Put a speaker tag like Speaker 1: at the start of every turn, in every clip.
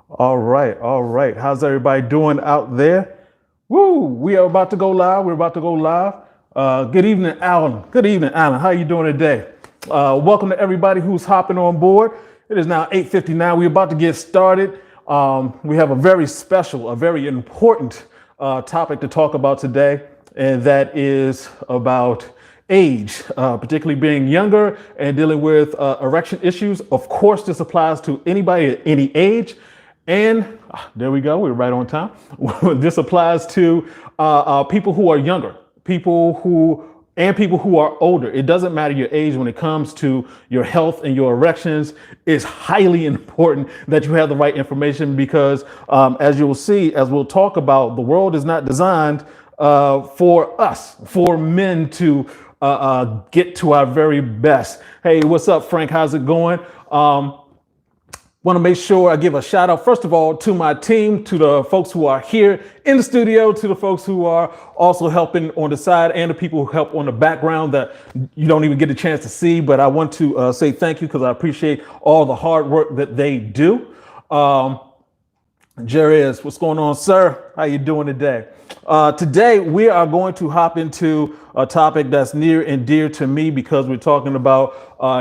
Speaker 1: All right, all right. How's everybody doing out there? Woo! We are about to go live. We're about to go live. Good evening, Alan. Good evening, Alan. How you doing today? Welcome to everybody who's hopping on board. It is now 8:59. We're about to get started. We have a very special, a very important topic to talk about today, and that is about age, particularly being younger and dealing with erection issues. Of course, this applies to anybody at any age. And there we go. We're right on time. This applies to people who are younger, people who are older. It doesn't matter your age when it comes to your health and your erections. It's highly important that you have the right information because, as you'll see, as we'll talk about, the world is not designed for us, for men to get to our very best. Hey, what's up, Frank? How's it going? Want to make sure I give a shout out, first of all, to my team, to the folks who are here in the studio, to the folks who are also helping on the side, and the people who help on the background that you don't even get a chance to see. But I want to say thank you because I appreciate all the hard work that they do. Jerez, what's going on, sir? How you doing today? Today, we are going to hop into a topic that's near and dear to me because we're talking about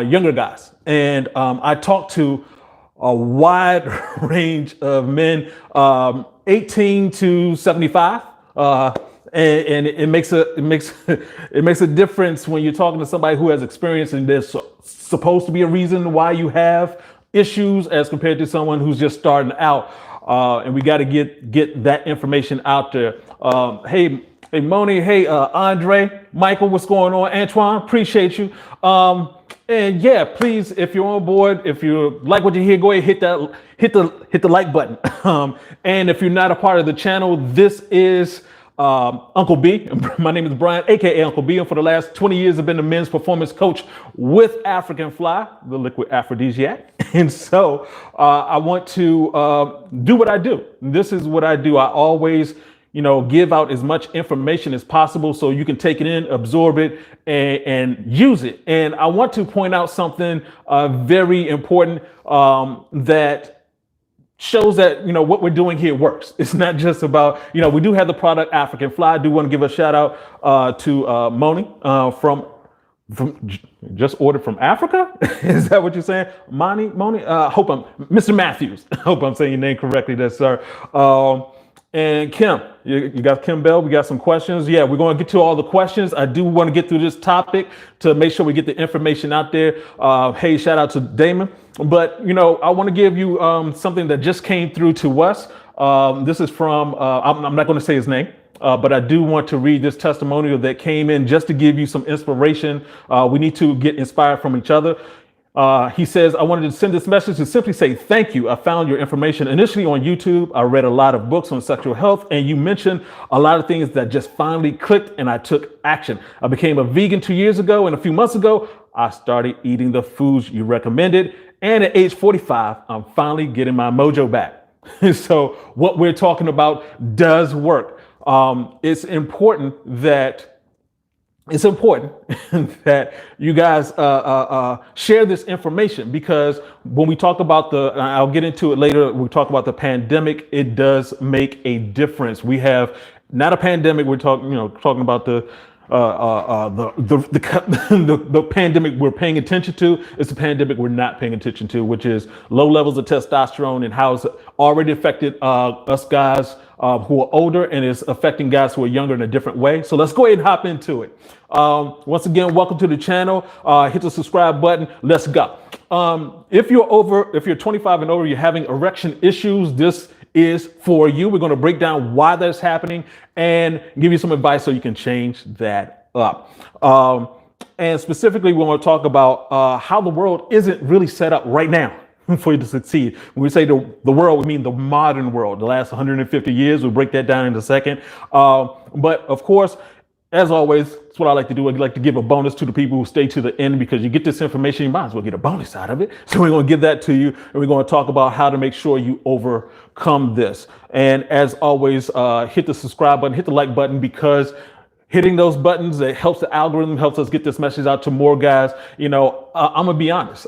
Speaker 1: younger guys. And I talked to a wide range of men, 18 to 75. And it makes a difference when you're talking to somebody who has experience, and there's supposed to be a reason why you have issues as compared to someone who's just starting out. And we got to get that information out there. Hey, Moni. Hey, Andre, Michael, what's going on? Antoine, appreciate you. And yeah, please, if you're on board, if you like what you hear, go ahead, hit the like button. And if you're not a part of the channel, this is Uncle B. My name is Brian, aka Uncle B, and for the last 20 years I've been the men's performance coach with African Fly, the liquid aphrodisiac. And so I want to do what I do. This is what I do. I always give out as much information as possible so you can take it in, absorb it, and use it. And I want to point out something very important that shows that, what we're doing here works. It's not just about, we do have the product African Fly. I do want to give a shout out to Moni from just ordered from Africa. Is that what you're saying? Moni, hope I'm Mr. Matthews. I hope I'm saying your name correctly there, sir. And Kim, you got Kim Bell. We got some questions. Yeah, we're going to get to all the questions. I do want to get through this topic to make sure we get the information out there. Hey, shout out to Damon. But, I want to give you something that just came through to us. This is from, I'm not going to say his name, but I do want to read this testimonial that came in just to give you some inspiration. We need to get inspired from each other. He says, I wanted to send this message to simply say thank you. I found your information initially on YouTube. I read a lot of books on sexual health, and you mentioned a lot of things that just finally clicked, and I took action. I became a vegan 2 years ago, and a few months ago, I started eating the foods you recommended. And at age 45, I'm finally getting my mojo back. So what we're talking about does work. It's important that that you guys share this information, because when we talk about I'll get into it later, we talk about the pandemic, it does make a difference. We have not a pandemic, we're talking about the pandemic we're paying attention to. It's the pandemic we're not paying attention to, which is low levels of testosterone and how it's already affected us guys who are older, and it's affecting guys who are younger in a different way. So let's go ahead and hop into it. Once again, welcome to the channel. Hit the subscribe button. Let's go. If you're 25 and over, you're having erection issues, this is for you. We're going to break down why that's happening and give you some advice so you can change that up. And specifically, we want to talk about how the world isn't really set up right now for you to succeed. When we say the world, we mean the modern world, the last 150 years. We'll break that down in a second. But of course, as always, that's what I like to do. I'd like to give a bonus to the people who stay to the end, because you get this information, you might as well get a bonus out of it. So we're going to give that to you, and we're going to talk about how to make sure you overcome this. And as always, hit the subscribe button, hit the like button, because hitting those buttons, it helps the algorithm, helps us get this message out to more guys. I'm going to be honest.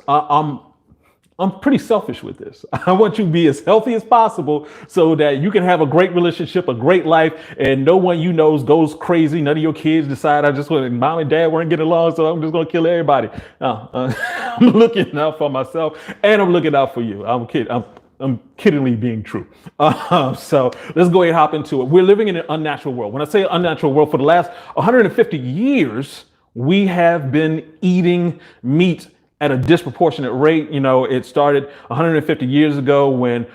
Speaker 1: I'm pretty selfish with this. I want you to be as healthy as possible so that you can have a great relationship, a great life, and no one you know goes crazy. None of your kids decide I just want mom and dad weren't getting along, so I'm just going to kill everybody. No, I'm looking out for myself, and I'm looking out for you. I'm kidding. I'm kiddingly being true. So let's go ahead and hop into it. We're living in an unnatural world. When I say unnatural world, for the last 150 years, we have been eating meat at a disproportionate rate. You know, it started 150 years ago when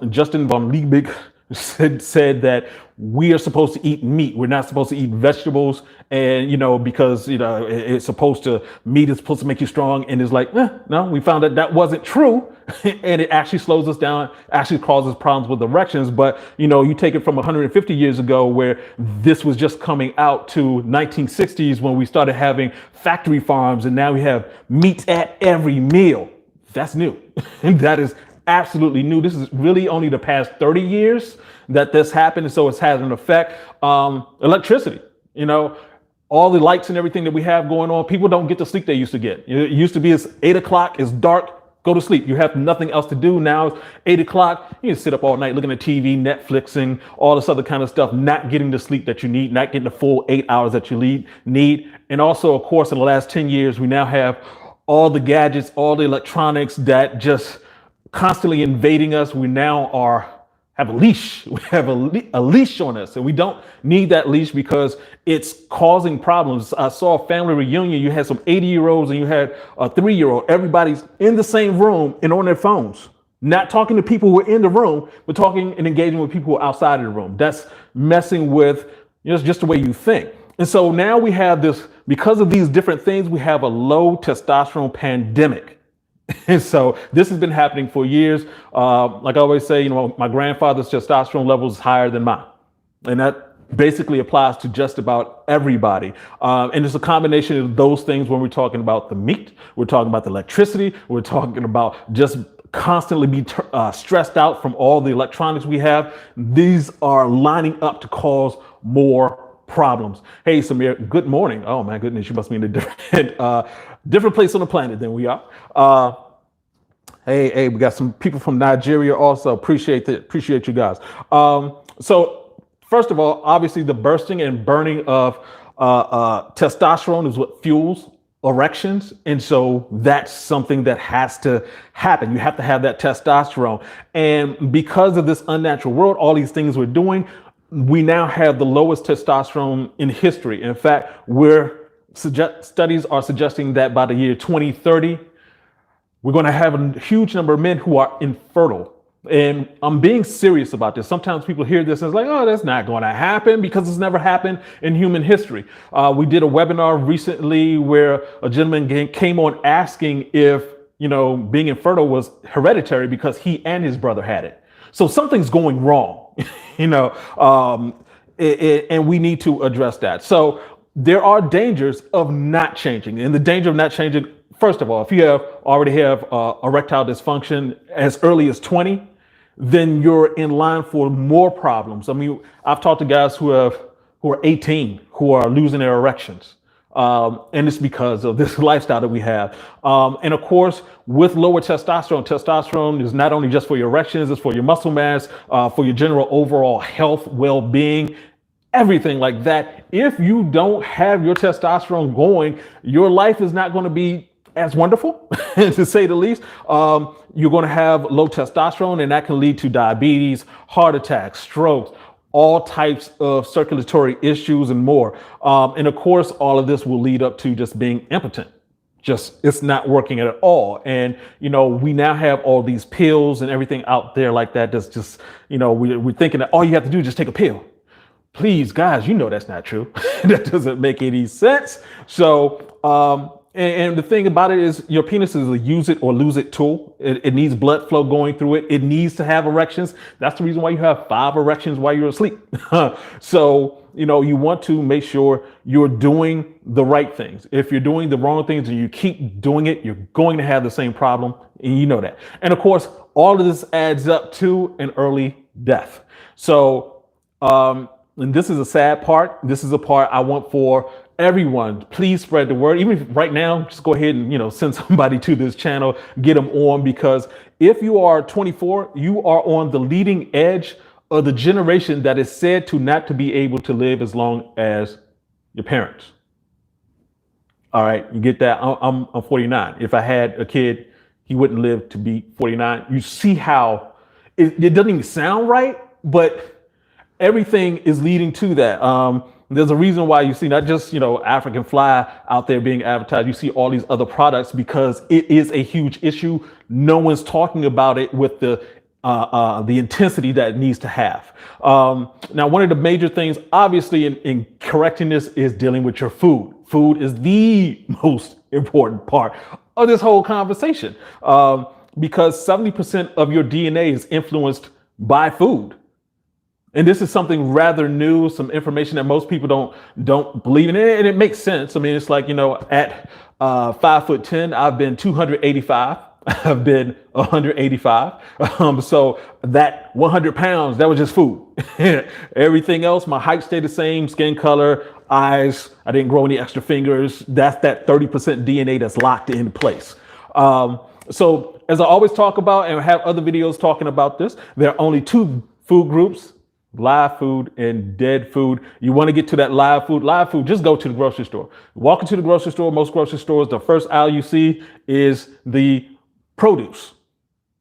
Speaker 1: Justin von Liebig said that we are supposed to eat meat. We're not supposed to eat vegetables. And, you know, because, you know, meat is supposed to make you strong. And it's like, no, we found that that wasn't true. And it actually slows us down, actually causes problems with erections. But, you know, you take it from 150 years ago where this was just coming out to 1960s when we started having factory farms. And now we have meat at every meal. That's new. And that is absolutely new. This is really only the past 30 years that this happened. And so it's had an effect. Electricity, you know, all the lights and everything that we have going on, people don't get the sleep they used to get. It used to be it's 8 o'clock, it's dark, go to sleep. You have nothing else to do. Now it's 8 o'clock, you can sit up all night looking at TV, Netflixing, all this other kind of stuff, not getting the sleep that you need, not getting the full 8 hours that you need. And also, of course, in the last 10 years, we now have all the gadgets, all the electronics that just constantly invading us. We now have a leash. We have a leash on us, and we don't need that leash because it's causing problems. I saw a family reunion. You had some 80-year-olds and you had a 3-year-old. Everybody's in the same room and on their phones, not talking to people who are in the room, but talking and engaging with people who are outside of the room. That's messing with, you know, just the way you think. And so now we have this, because of these different things, we have a low testosterone pandemic. And so this has been happening for years. Like I always say, you know, my grandfather's testosterone levels is higher than mine. And that basically applies to just about everybody. And it's a combination of those things when we're talking about the meat, we're talking about the electricity, we're talking about just constantly be stressed out from all the electronics we have. These are lining up to cause more problems. Hey, Samir, good morning. Oh my goodness, you must be in a different place on the planet than we are. Hey, we got some people from Nigeria also. Appreciate you guys. So first of all, obviously the bursting and burning of testosterone is what fuels erections. And so that's something that has to happen. You have to have that testosterone. And because of this unnatural world, all these things we're doing, we now have the lowest testosterone in history. In fact, studies are suggesting that by the year 2030, we're going to have a huge number of men who are infertile. And I'm being serious about this. Sometimes people hear this and it's like, oh, that's not going to happen because it's never happened in human history. We did a webinar recently where a gentleman came on asking if, you know, being infertile was hereditary because he and his brother had it. So something's going wrong, you know, and we need to address that. So there are dangers of not changing. And the danger of not changing, first of all, if you already have erectile dysfunction as early as 20, then you're in line for more problems. I mean, I've talked to guys who are 18 who are losing their erections. And it's because of this lifestyle that we have. And of course, with lower testosterone is not only just for your erections, it's for your muscle mass, for your general overall health, well-being, everything like that. If you don't have your testosterone going, your life is not going to be as wonderful, to say the least. You're going to have low testosterone, and that can lead to diabetes, heart attacks, strokes, all types of circulatory issues and more. And of course, all of this will lead up to just being impotent. It's not working at all. And, you know, we now have all these pills and everything out there like that. That's just, you know, we're thinking that all you have to do is just take a pill. Please, guys, you know, that's not true. That doesn't make any sense. So, and the thing about it is your penis is a use it or lose it tool. It needs blood flow going through it. It needs to have erections. That's the reason why you have 5 erections while you're asleep. So, you know, you want to make sure you're doing the right things. If you're doing the wrong things and you keep doing it, you're going to have the same problem. And you know that. And of course, all of this adds up to an early death. So, and this is a sad part. This is a part I want for everyone, please spread the word. Even if right now, just go ahead and, send somebody to this channel, get them on, because if you are 24, you are on the leading edge of the generation that is said to not to be able to live as long as your parents. All right, you get that? I'm 49. If I had a kid, he wouldn't live to be 49. You see how it doesn't even sound right, but everything is leading to that. There's a reason why you see not just, African fly out there being advertised. You see all these other products because it is a huge issue. No one's talking about it with the intensity that it needs to have. Now, one of the major things, obviously, in correcting this is dealing with your food. Food is the most important part of this whole conversation because 70% of your DNA is influenced by food. And this is something rather new, some information that most people don't believe in, and it makes sense. I mean, it's like, at 5'10", I've been 285. I've been 185. So that 100 pounds, that was just food. Everything else, my height stayed the same, skin color, eyes, I didn't grow any extra fingers. That's that 30% DNA that's locked into place. So as I always talk about, and I have other videos talking about this, there are only two food groups: live food and dead food. You want to get to that live food, just go to the grocery store. Walk into the grocery store, most grocery stores, the first aisle you see is the produce.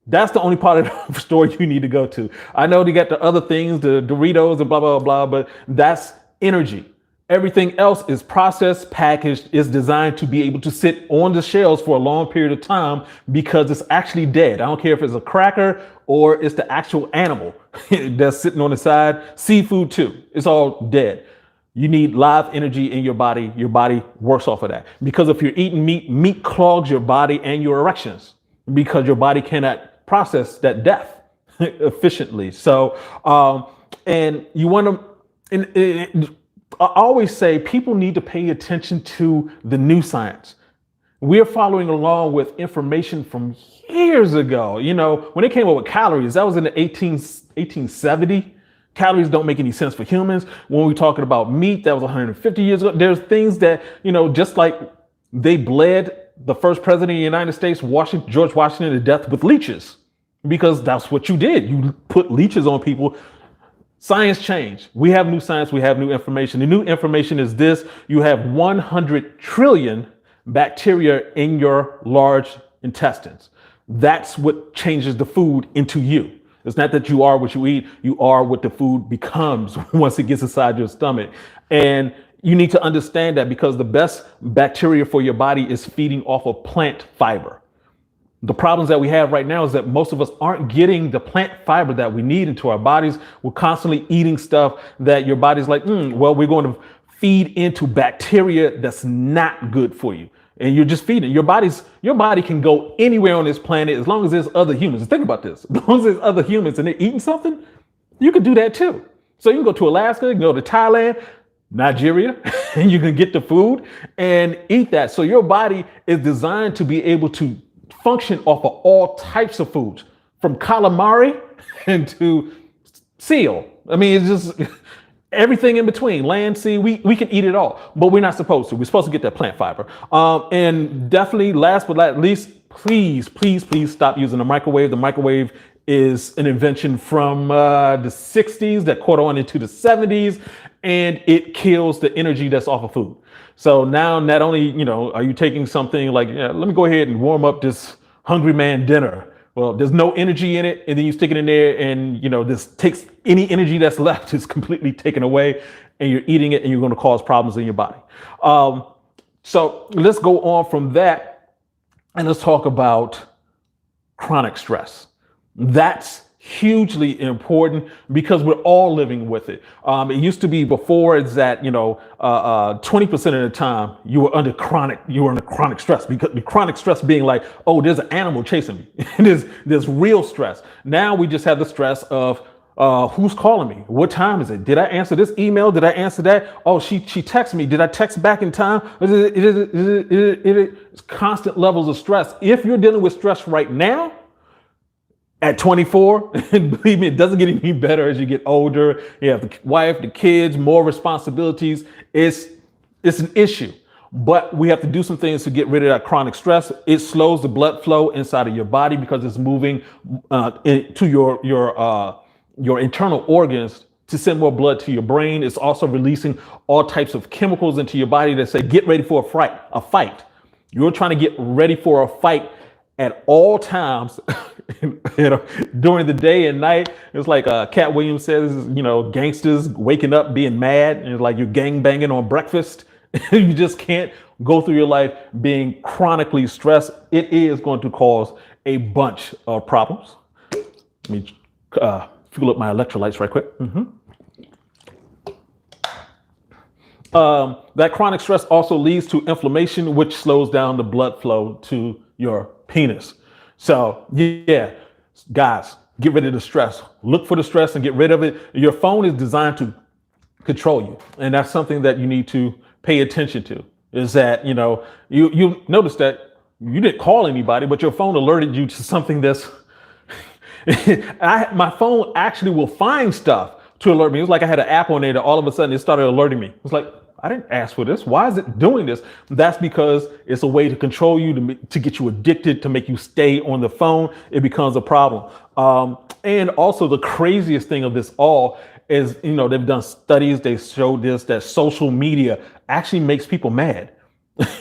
Speaker 1: That's the only part of the store you need to go to. I know they got the other things, the Doritos and blah, blah, blah, but that's energy. Everything else is processed, packaged, is designed to be able to sit on the shelves for a long period of time because it's actually dead. I don't care if it's a cracker or it's the actual animal that's sitting on the side. Seafood too, it's all dead. You need live energy in your body. Your body works off of that. Because if you're eating meat, meat clogs your body and your erections because your body cannot process that death efficiently. So, and you want to, I always say people need to pay attention to the new science. We're following along with information from years ago. When they came up with calories, that was in the 1870. Calories don't make any sense for humans. When we're talking about meat, that was 150 years ago. There's things that, just like they bled the first president of the United States, George Washington, to death with leeches, because that's what you did. You put leeches on people. Science changed. We have new science. We have new information. The new information is this: you have 100 trillion bacteria in your large intestines. That's what changes the food into you. It's not that you are what you eat. You are what the food becomes once it gets inside your stomach. And you need to understand that because the best bacteria for your body is feeding off of plant fiber. The problems that we have right now is that most of us aren't getting the plant fiber that we need into our bodies. We're constantly eating stuff that your body's like, well, we're going to feed into bacteria that's not good for you. And you're just feeding. Your body can go anywhere on this planet as long as there's other humans. Think about this. As long as there's other humans and they're eating something, you can do that too. So you can go to Alaska, you can go to Thailand, Nigeria, and you can get the food and eat that. So your body is designed to be able to function off of all types of foods, from calamari and to seal. I mean, it's just everything in between, land, sea. We can eat it all, but we're not supposed to. We're supposed to get that plant fiber. And definitely, last but not least, please stop using the microwave. The microwave is an invention from the 60s that caught on into the 70s, and it kills the energy that's off of food. So now not only, are you taking something like, let me go ahead and warm up this hungry man dinner. Well, there's no energy in it. And then you stick it in there and, this takes any energy that's left is completely taken away and you're eating it and you're going to cause problems in your body. So let's go on from that and let's talk about chronic stress. That's hugely important because we're all living with it. It used to be before it's that, 20% of the time you were under chronic stress, because the chronic stress being like, oh, there's an animal chasing me. there's real stress. Now we just have the stress of who's calling me? What time is it? Did I answer this email? Did I answer that? Oh, she texted me. Did I text back in time? It's constant levels of stress. If you're dealing with stress right now, at 24, and believe me, it doesn't get any better as you get older. You have the wife, the kids, more responsibilities. It's It's an issue, but we have to do some things to get rid of that chronic stress. It slows the blood flow inside of your body because it's moving to your internal organs to send more blood to your brain. It's also releasing all types of chemicals into your body that say, get ready for a fight. You're trying to get ready for a fight at all times, during the day and night. It's like Cat Williams says, gangsters waking up being mad, and it's like you're gang banging on breakfast. You just can't go through your life being chronically stressed. It is going to cause a bunch of problems. Let me fuel up my electrolytes right quick. That chronic stress also leads to inflammation, which slows down the blood flow to your penis. So yeah, guys, get rid of the stress. Look for the stress and get rid of it. Your phone is designed to control you, and that's something that you need to pay attention to. Is that you notice that you didn't call anybody, but your phone alerted you to something that's my phone actually will find stuff to alert me. It was like I had an app on there that all of a sudden it started alerting me. It's like, I didn't ask for this. Why is it doing this? That's because it's a way to control you, to get you addicted, to make you stay on the phone. It becomes a problem. And also the craziest thing of this all is, they've done studies. They showed this, that social media actually makes people mad.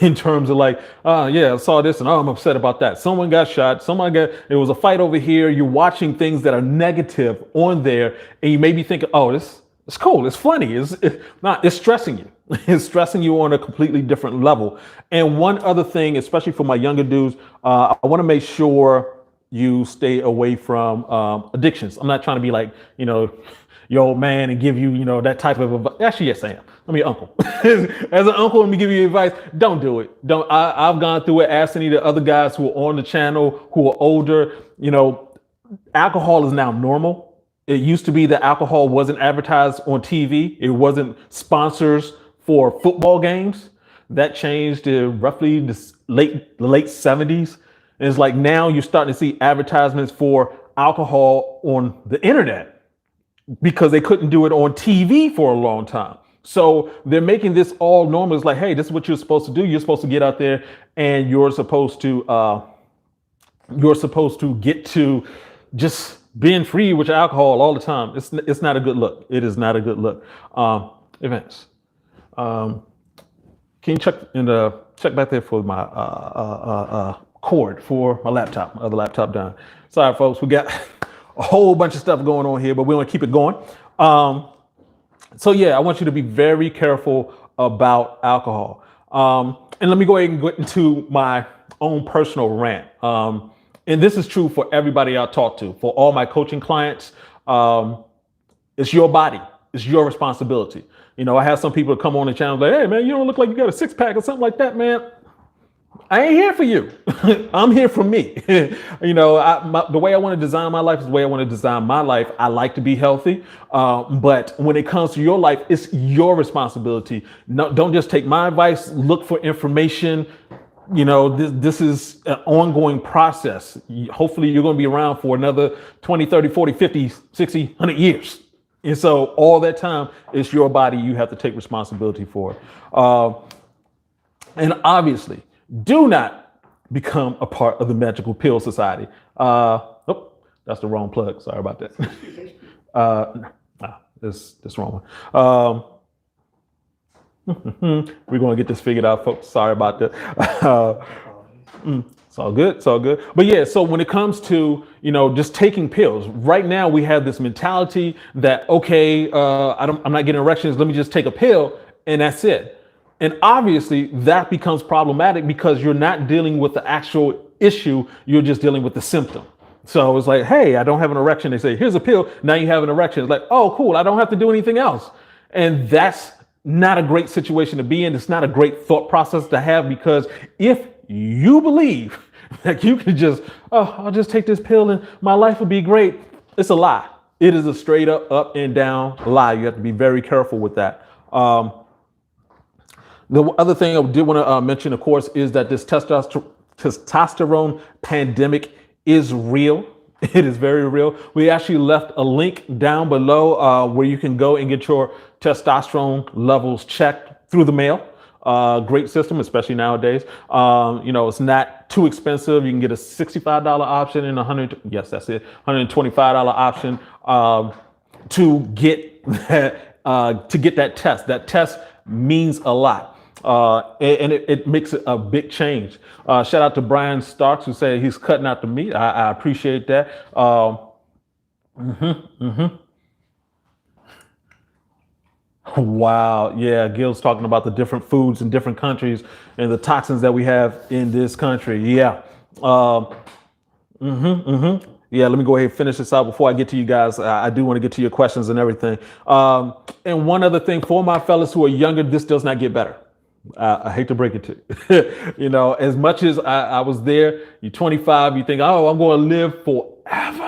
Speaker 1: In terms of like, yeah, I saw this and I'm upset about that. Someone got shot. There was a fight over here. You're watching things that are negative on there, and you may be thinking, oh, it's cool. It's funny. It's not. It's stressing you. It's stressing you on a completely different level. And one other thing, especially for my younger dudes, I want to make sure you stay away from addictions. I'm not trying to be like, your old man and give you, that type of advice. Actually, yes, I am. I'm your uncle. As an uncle, let me give you advice. Don't do it. I've gone through it. Ask any of the other guys who are on the channel who are older. Alcohol is now normal. It used to be that alcohol wasn't advertised on TV. It wasn't sponsors for football games. That changed in roughly the late 70s. And it's like now you're starting to see advertisements for alcohol on the internet because they couldn't do it on TV for a long time. So they're making this all normal. It's like, hey, this is what you're supposed to do. You're supposed to get out there and you're supposed to get to just being free with your alcohol all the time. It's not a good look. It is not a good look. Events. Can you check back there for my cord for my laptop, my other laptop down. Sorry, folks, we got a whole bunch of stuff going on here, but we want to keep it going. So yeah, I want you to be very careful about alcohol. And let me go ahead and get into my own personal rant. And this is true for everybody I talk to, for all my coaching clients. It's your body. It's your responsibility. I have some people come on the channel like, hey man, you don't look like you got a six pack or something like that, man. I ain't here for you. I'm here for me. The way I want to design my life is the way I want to design my life. I like to be healthy. But when it comes to your life, it's your responsibility. No, don't just take my advice. Look for information. This is an ongoing process. Hopefully you're going to be around for another 20, 30, 40, 50, 60, 100 years. And so all that time, it's your body. You have to take responsibility for it. And obviously, do not become a part of the Magical Pill Society. Oh, that's the wrong plug. Sorry about that. This wrong one. We're going to get this figured out, folks. Sorry about that. It's all good. It's all good. But yeah, so when it comes to, just taking pills, right now we have this mentality that, okay, I'm not getting erections. Let me just take a pill and that's it. And obviously that becomes problematic because you're not dealing with the actual issue. You're just dealing with the symptom. So it's like, hey, I don't have an erection. They say, here's a pill. Now you have an erection. It's like, oh, cool. I don't have to do anything else. And that's not a great situation to be in. It's not a great thought process to have, because if you believe that you can just, I'll just take this pill and my life will be great, it's a lie. It is a straight up and down lie. You have to be very careful with that. The other thing I did want to mention, of course, is that this testosterone pandemic is real. It is very real. We actually left a link down below where you can go and get your testosterone levels checked through the mail. great system, especially nowadays. It's not too expensive. You can get a $65 option and yes, that's it, $125 option to get that test. That test means a lot. And it makes a big change. Shout out to Brian Starks, who said he's cutting out the meat. I appreciate that. Wow. Yeah. Gil's talking about the different foods in different countries and the toxins that we have in this country. Yeah. Yeah, let me go ahead and finish this out before I get to you guys. I do want to get to your questions and everything. And one other thing for my fellas who are younger, this does not get better. I hate to break it to you. As much as I was there, you're 25, you think, oh, I'm going to live forever.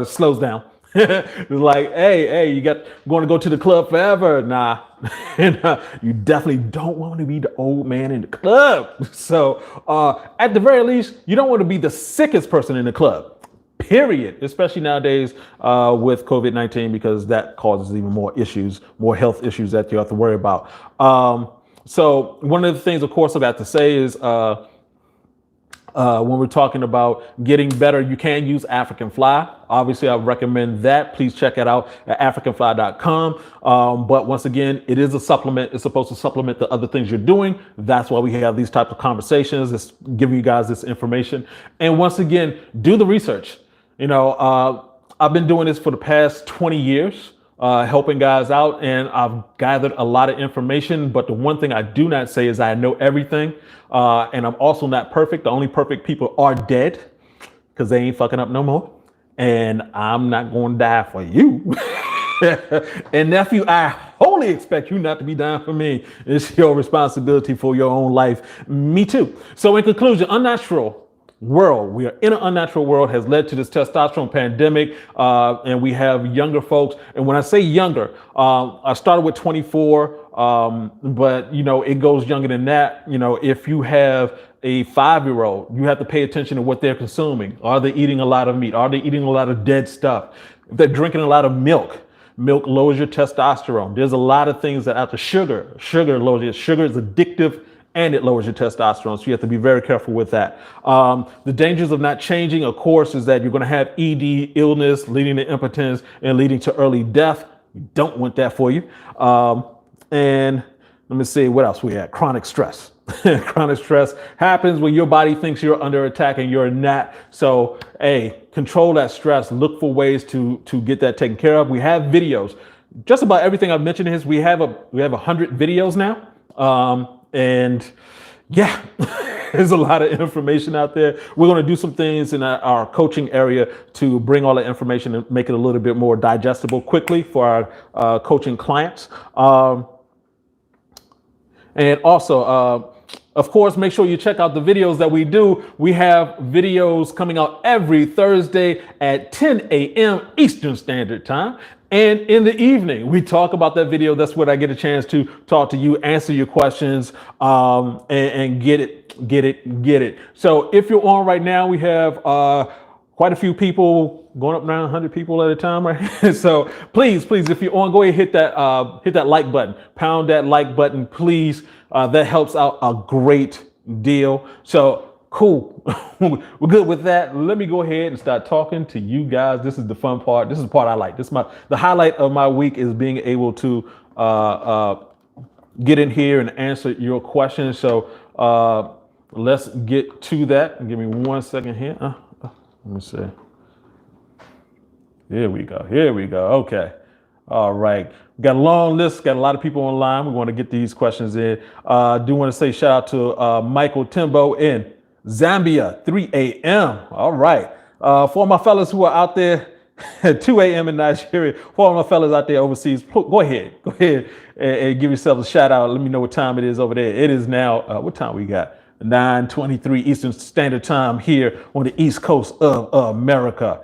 Speaker 1: It slows down. It's like, hey, you going to go to the club forever? Nah. You definitely don't want to be the old man in the club. So at the very least, you don't want to be the sickest person in the club, period, especially nowadays with COVID-19, because that causes even more issues, more health issues that you have to worry about. So one of the things, of course, I got to say is when we're talking about getting better, you can use African Fly. Obviously, I recommend that. Please check it out at africanfly.com. But once again, it is a supplement. It's supposed to supplement the other things you're doing. That's why we have these types of conversations. It's giving you guys this information. And once again, do the research. I've been doing this for the past 20 years. Helping guys out, and I've gathered a lot of information. But the one thing I do not say is I know everything, and I'm also not perfect. The only perfect people are dead, because they ain't fucking up no more, and I'm not going to die for you. And nephew, I wholly expect you not to be dying for me. It's your responsibility for your own life. Me too. So in conclusion, unnatural world. We are in an unnatural world has led to this testosterone pandemic, and we have younger folks. And when I say younger, I started with 24, but it goes younger than that. If you have a 5-year-old, you have to pay attention to what they're consuming. Are they eating a lot of meat? Are they eating a lot of dead stuff? If they're drinking a lot of milk, milk lowers your testosterone. There's a lot of things that after sugar lowers your sugar is addictive, and it lowers your testosterone. So you have to be very careful with that. The dangers of not changing, of course, is that you're going to have ED, illness, leading to impotence and leading to early death. You don't want that for you. And let me see what else we had. Chronic stress. Chronic stress happens when your body thinks you're under attack and you're not. So, control that stress. Look for ways to get that taken care of. We have videos. Just about everything I've mentioned is we have 100 videos now. And yeah, there's a lot of information out there. We're going to do some things in our coaching area to bring all the information and make it a little bit more digestible quickly for our coaching clients. And also, of course, make sure you check out the videos that we do. We have videos coming out every Thursday at 10 a.m. Eastern Standard Time. And in the evening, we talk about that video. That's what I get a chance to talk to you, answer your questions, and get it. So if you're on right now, we have quite a few people going up around 100 people at a time, right? So please, if you're on, go ahead and hit that like button, pound that like button, please. That helps out a great deal. So cool. We're good with that. Let me go ahead and start talking to you guys. This is the fun part. This is the part I like. The highlight of my week is being able to get in here and answer your questions. So let's get to that. Give me 1 second here. Let me see. Here we go. Okay. All right. Got a long list. Got a lot of people online. We want to get these questions in. I do want to say shout out to Michael Timbo in Zambia, 3 a.m. All right. For all my fellas who are out there at 2 a.m. in Nigeria, for all my fellas out there overseas, go ahead and give yourself a shout out. Let me know what time it is over there. It is now, what time we got? 9:23 Eastern Standard Time here on the East Coast of America.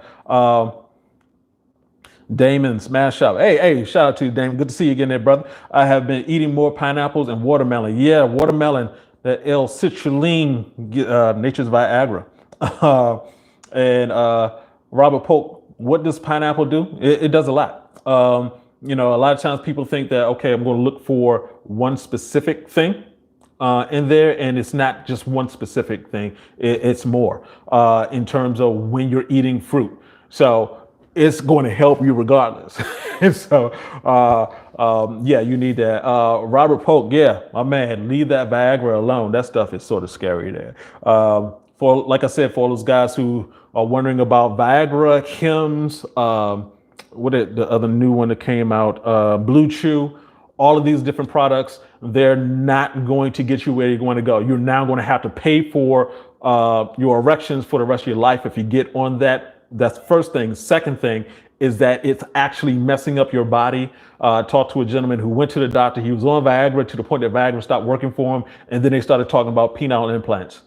Speaker 1: Damon Smash Up. Hey, shout out to you, Damon. Good to see you again there, brother. I have been eating more pineapples and watermelon. Yeah, watermelon. That L-citrulline, nature's Viagra. And Robert Polk, what does pineapple do? It does a lot. a lot of times people think that, okay, I'm going to look for one specific thing in there, and it's not just one specific thing. It's more in terms of when you're eating fruit. So it's going to help you regardless. And so, yeah, you need that. Robert Polk, yeah, my man, leave that Viagra alone. That stuff is sort of scary there. For, like I said, for all those guys who are wondering about Viagra, Hims, the other new one that came out, Blue Chew, all of these different products, they're not going to get you where you're going to go. You're now going to have to pay for your erections for the rest of your life if you get on that. That's the first thing. Second thing is that it's actually messing up your body. I talked to a gentleman who went to the doctor. He was on Viagra to the point that Viagra stopped working for him. And then they started talking about penile implants.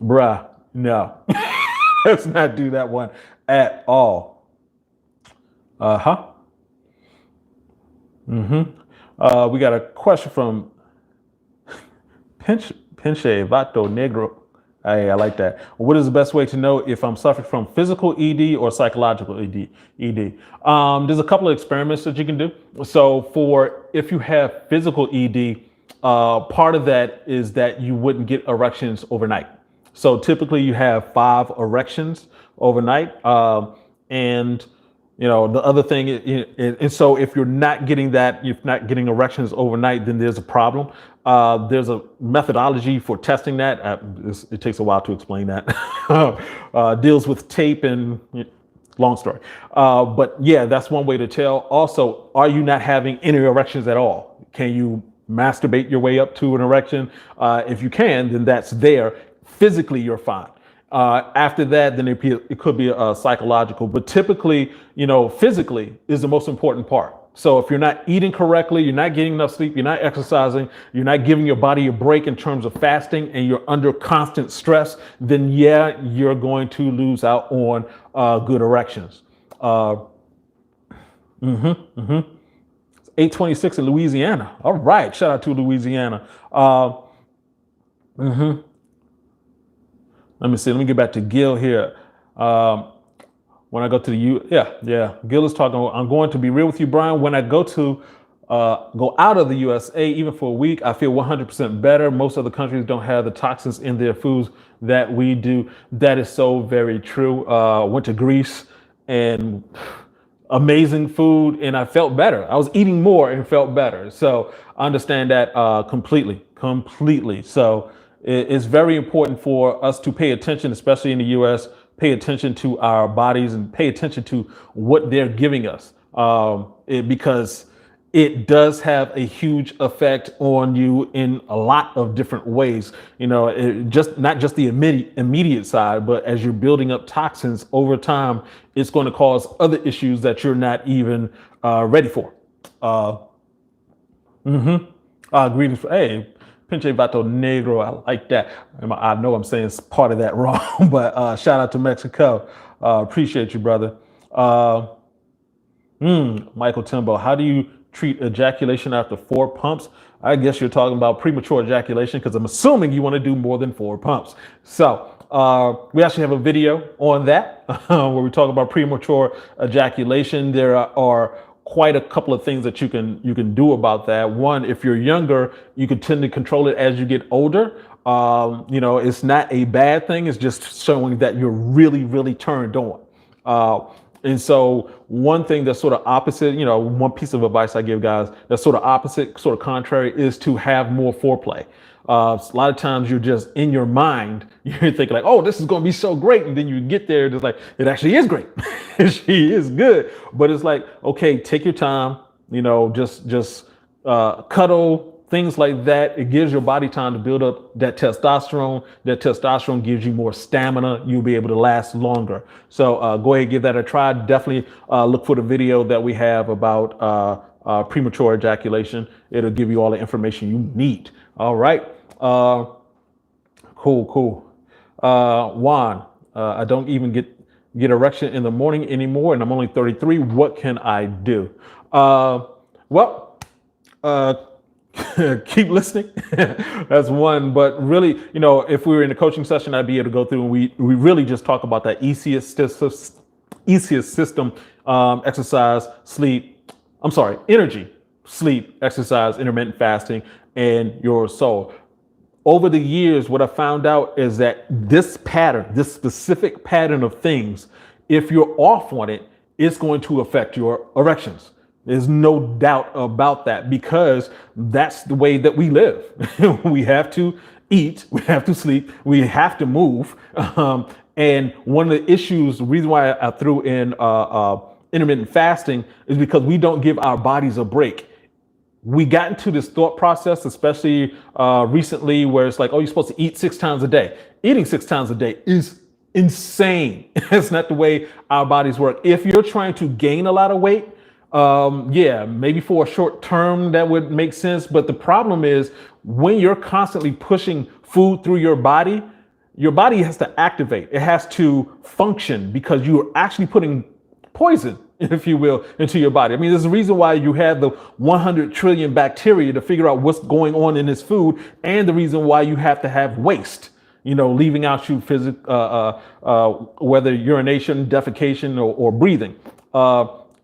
Speaker 1: Bruh, no. Let's not do that one at all. Uh-huh. We got a question from Pinche Vato Negro. Hey, I like that. What is the best way to know if I'm suffering from physical ED or psychological ED? There's a couple of experiments that you can do. So if you have physical ED, part of that is that you wouldn't get erections overnight. So typically you have 5 erections overnight. And the other thing, and so if you're not getting erections overnight, then there's a problem. There's a methodology for testing that. It takes a while to explain that. Deals with tape and long story. But yeah, that's one way to tell. Also, are you not having any erections at all? Can you masturbate your way up to an erection? If you can, then that's there. Physically, you're fine. After that, then it could be psychological, but typically, physically is the most important part. So if you're not eating correctly, you're not getting enough sleep, you're not exercising, you're not giving your body a break in terms of fasting, and you're under constant stress, then yeah, you're going to lose out on good erections. 826 in Louisiana. All right, shout out to Louisiana. Let me see. Let me get back to Gil here. When I go to the Gil is talking. I'm going to be real with you, Brian. When I go out of the USA, even for a week, I feel 100% better. Most other countries don't have the toxins in their foods that we do. That is so very true. Went to Greece and amazing food, and I felt better. I was eating more and felt better. So I understand that completely. So it's very important for us to pay attention, especially in the U.S., pay attention to our bodies and pay attention to what they're giving us, because it does have a huge effect on you in a lot of different ways. Not just the immediate side, but as you're building up toxins over time, it's going to cause other issues that you're not even ready for. Greetings. Hey, Pinche Vato Negro, I like that. I know I'm saying part of that wrong, but shout out to Mexico. Appreciate you, brother. Michael Timbo, how do you treat ejaculation after 4 pumps? I guess you're talking about premature ejaculation, because I'm assuming you want to do more than 4 pumps. So we actually have a video on that where we talk about premature ejaculation. There are quite a couple of things that you can do about that. One, if you're younger, you can tend to control it as you get older. It's not a bad thing. It's just showing that you're really, really turned on. And so one thing that's sort of opposite, one piece of advice I give guys that's sort of opposite, sort of contrary, is to have more foreplay. A lot of times you're just in your mind, you're thinking like, oh, this is going to be so great. And then you get there, it's like, it actually is great. She is good. But it's like, okay, take your time, just cuddle, things like that. It gives your body time to build up that testosterone. That testosterone gives you more stamina. You'll be able to last longer. So go ahead, give that a try. Definitely look for the video that we have about premature ejaculation. It'll give you all the information you need. All right. Cool. Juan, I don't even get erection in the morning anymore, and I'm only 33. What can I do? Keep listening. That's one. But really, if we were in a coaching session, I'd be able to go through and we really just talk about that easiest system: exercise, sleep. I'm sorry, energy, sleep, exercise, intermittent fasting, and your soul. Over the years, what I found out is that this pattern, this specific pattern of things, if you're off on it, it's going to affect your erections. There's no doubt about that, because that's the way that we live. We have to eat, we have to sleep, we have to move. And one of the issues, the reason why I threw in intermittent fasting, is because we don't give our bodies a break. We got into this thought process, especially recently, where it's like, oh, you're supposed to eat 6 times a day. Eating 6 times a day is insane. It's not the way our bodies work. If you're trying to gain a lot of weight, yeah, maybe for a short term that would make sense. But the problem is, when you're constantly pushing food through your body has to activate. It has to function, because you're actually putting poison, if you will, into your body. I mean, there's a reason why you have the 100 trillion bacteria to figure out what's going on in this food, and the reason why you have to have waste, leaving out you whether urination, defecation, or breathing.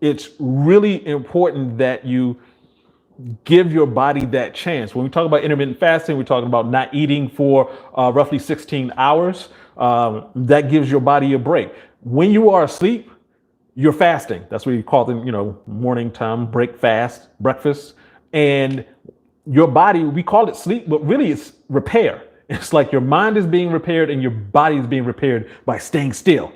Speaker 1: It's really important that you give your body that chance. When we talk about intermittent fasting, we're talking about not eating for roughly 16 hours. That gives your body a break. When you are asleep, you're fasting. That's what you call them, morning time, breakfast. And your body, we call it sleep, but really it's repair. It's like your mind is being repaired and your body is being repaired by staying still.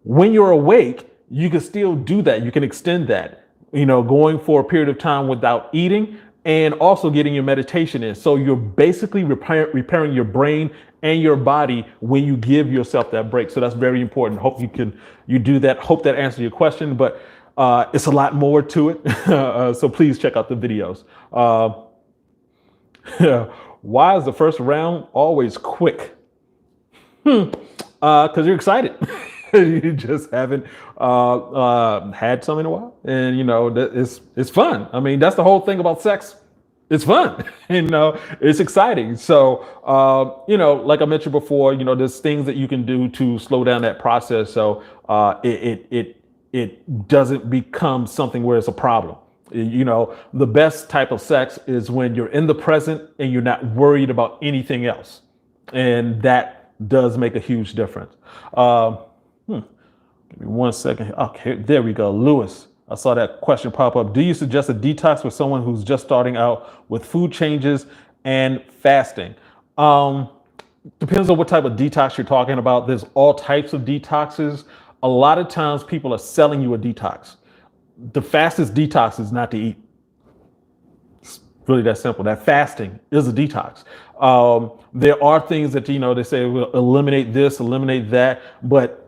Speaker 1: When you're awake, you can still do that. You can extend that, going for a period of time without eating, and also getting your meditation in. So you're basically repairing your brain and your body when you give yourself that break. So that's very important. Hope you do that. Hope that answers your question, but it's a lot more to it. So please check out the videos. Why is the first round always quick? Because you're excited. You just haven't had some in a while, and it's fun. I mean, that's the whole thing about sex. It's fun, it's exciting. So, like I mentioned before, there's things that you can do to slow down that process, so it doesn't become something where it's a problem. The best type of sex is when you're in the present and you're not worried about anything else, and that does make a huge difference. Give me 1 second. Okay, there we go. Lewis, I saw that question pop up. Do you suggest a detox for someone who's just starting out with food changes and fasting? Depends on what type of detox you're talking about. There's all types of detoxes. A lot of times people are selling you a detox. The fastest detox is not to eat. It's really that simple. That fasting is a detox. There are things that, they say will eliminate this, eliminate that, but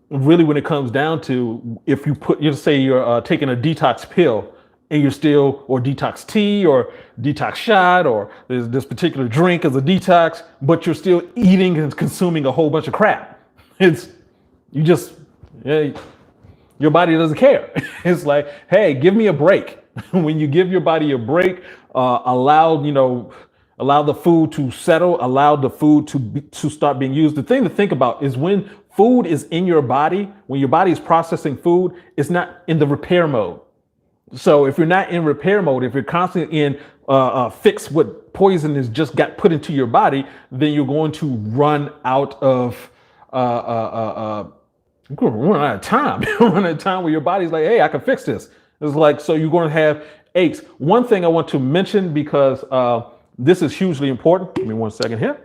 Speaker 1: really, when it comes down to, if you say you're taking a detox pill and you're still, or detox tea or detox shot, or there's this particular drink as a detox, but you're still eating and consuming a whole bunch of crap. Your body doesn't care. It's like, hey, give me a break. When you give your body a break, allow the food to settle, allow the food to start being used. The thing to think about is, when food is in your body, when your body is processing food, it's not in the repair mode. So if you're not in repair mode, if you're constantly in fix what poison has just got put into your body, then you're going to run out of time. Run out of time where your body's like, hey, I can fix this. It's like, so you're going to have aches. One thing I want to mention, because this is hugely important. Give me 1 second here.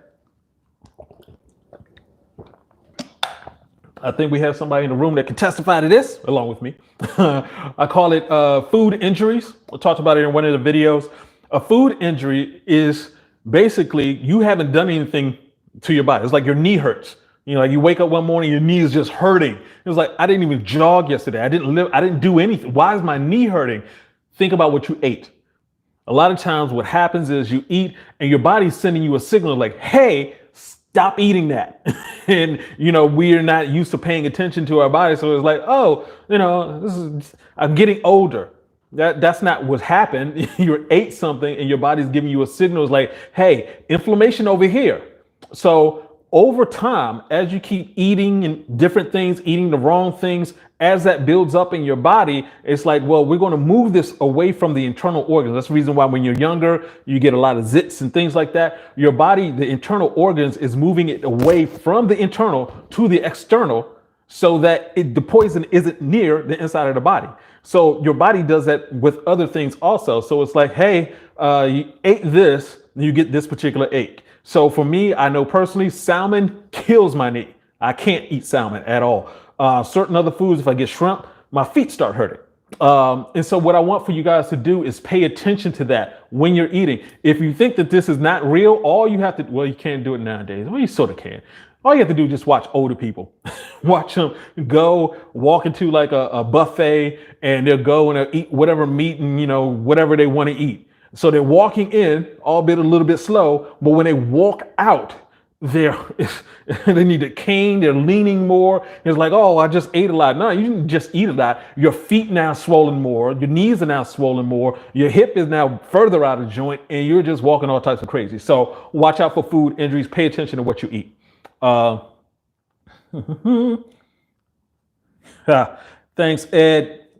Speaker 1: I think we have somebody in the room that can testify to this along with me. I call it food injuries. I talked about it in one of the videos. A food injury is basically you haven't done anything to your body. It's like your knee hurts. Like you wake up one morning, your knee is just hurting. It was like, I didn't even jog yesterday. I didn't do anything. Why is my knee hurting? Think about what you ate. A lot of times what happens is you eat and your body's sending you a signal like, hey, stop eating that. And, we're not used to paying attention to our body. So it's like, oh, I'm getting older. That's not what happened. You ate something and your body's giving you a signal. It's like, hey, inflammation over here. So over time, as you keep eating and different things, eating the wrong things, as that builds up in your body, it's like, well, we're going to move this away from the internal organs. That's the reason why when you're younger, you get a lot of zits and things like that. Your body, the internal organs is moving it away from the internal to the external so that the poison isn't near the inside of the body. So your body does that with other things also. So it's like, hey, you ate this, you get this particular ache. So for me, I know personally, salmon kills my knee. I can't eat salmon at all. Certain other foods, if I get shrimp, my feet start hurting. And so what I want for you guys to do is pay attention to that when you're eating. If you think that this is not real, all you have to, well, you can't do it nowadays. Well, you sort of can. All you have to do is just watch older people. Watch them go walk into like a buffet and they'll go and they'll eat whatever meat and, you know, whatever they want to eat. So they're walking in, albeit a little bit slow, but when they walk out, they need a cane, they're leaning more. It's like, oh, I just ate a lot. No, you didn't just eat a lot. Your feet now swollen more, your knees are now swollen more, your hip is now further out of joint, and you're just walking all types of crazy. So watch out for food injuries, pay attention to what you eat. Thanks,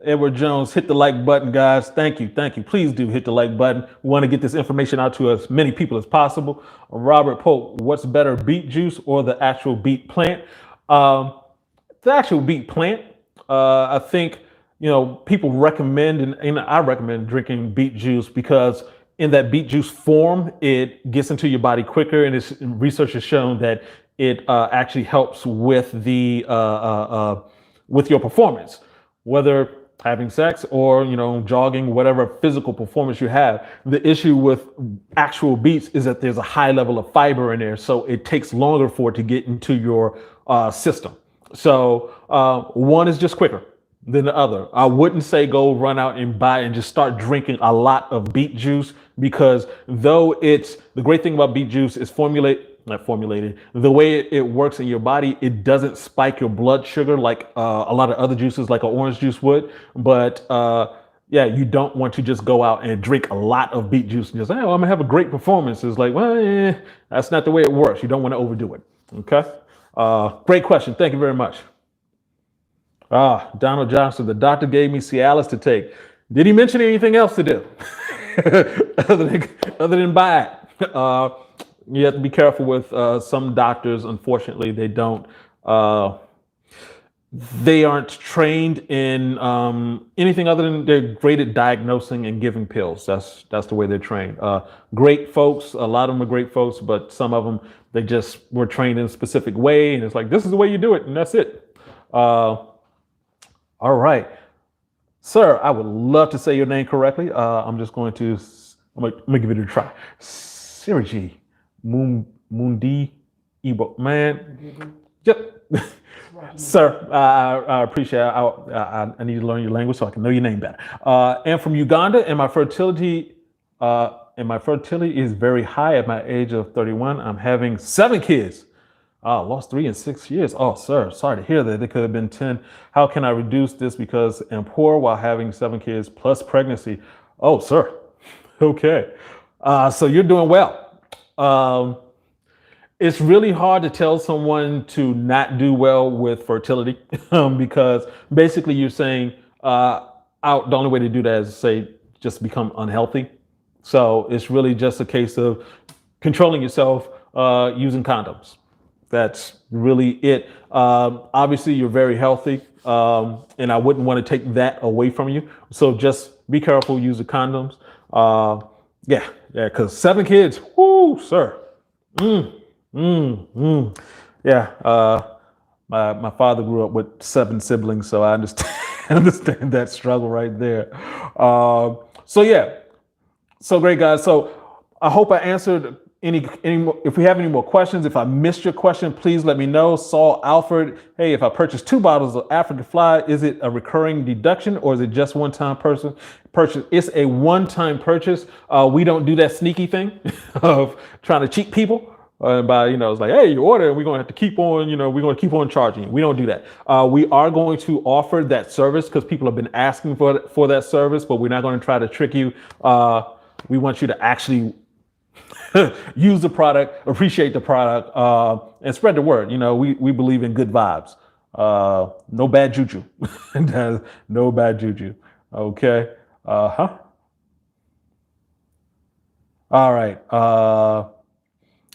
Speaker 1: Edward Jones. Hit the like button, guys. Thank you. Please do hit the like button. We want to get this information out to as many people as possible. Robert Pope, what's better, beet juice or the actual beet plant? The actual beet plant. I think, you know, people recommend, and I recommend drinking beet juice because in that beet juice form, it gets into your body quicker, and research has shown that it actually helps with with your performance, whether having sex or, you know, jogging, whatever physical performance you have. The issue with actual beets is that there's a high level of fiber in there, so it takes longer for it to get into your system. So one is just quicker than the other. I wouldn't say go run out and buy and just start drinking a lot of beet juice, because though it's the great thing about beet juice is not formulated, the way it works in your body, it doesn't spike your blood sugar like a lot of other juices, like an orange juice would. But yeah, you don't want to just go out and drink a lot of beet juice and just, oh, I'm gonna have a great performance. It's like, well, that's not the way it works. You don't want to overdo it. Okay. Great question. Thank you very much. Donald Johnson, the doctor gave me Cialis to take. Did he mention anything else to do other than buy it? You have to be careful with some doctors. Unfortunately, they aren't trained in anything other than they're great at diagnosing and giving pills. That's the way they're trained. Great folks, a lot of them are great folks, but some of them, they just were trained in a specific way, and it's like, this is the way you do it, and that's it. All right. Sir, I would love to say your name correctly. I'm gonna give it a try. Sergi Mundi Ibo, man. Yep. Sir, I appreciate it. I need to learn your language so I can know your name better. And from Uganda, and my fertility is very high at my age of 31. I'm having 7 kids. Lost 3 in 6 years. Oh, sir, sorry to hear that. They could have been 10. How can I reduce this because I'm poor while having 7 kids plus pregnancy? Oh, sir. Okay. So you're doing well. It's really hard to tell someone to not do well with fertility because basically you're saying the only way to do that is say just become unhealthy. So it's really just a case of controlling yourself using condoms. That's really it. Obviously, you're very healthy, and I wouldn't want to take that away from you. So just be careful, use the condoms. Yeah, because 7 kids, whoo, sir. Yeah, my father grew up with 7 siblings, so I understand that struggle right there. So yeah, so great, guys. So I hope I answered any more. If we have any more questions, if I missed your question, please let me know. Saul Alfred, hey, if I purchase 2 bottles of African Fly, is it a recurring deduction or is it just one-time purchase? It's a one-time purchase. We don't do that sneaky thing of trying to cheat people. By, it's like, hey, you order, and we're going to have to keep on, we're going to keep on charging you. We don't do that. We are going to offer that service because people have been asking for that service, but we're not going to try to trick you. We want you to actually use the product, appreciate the product, and spread the word. We believe in good vibes. No bad juju. No bad juju. Okay. Huh. All right.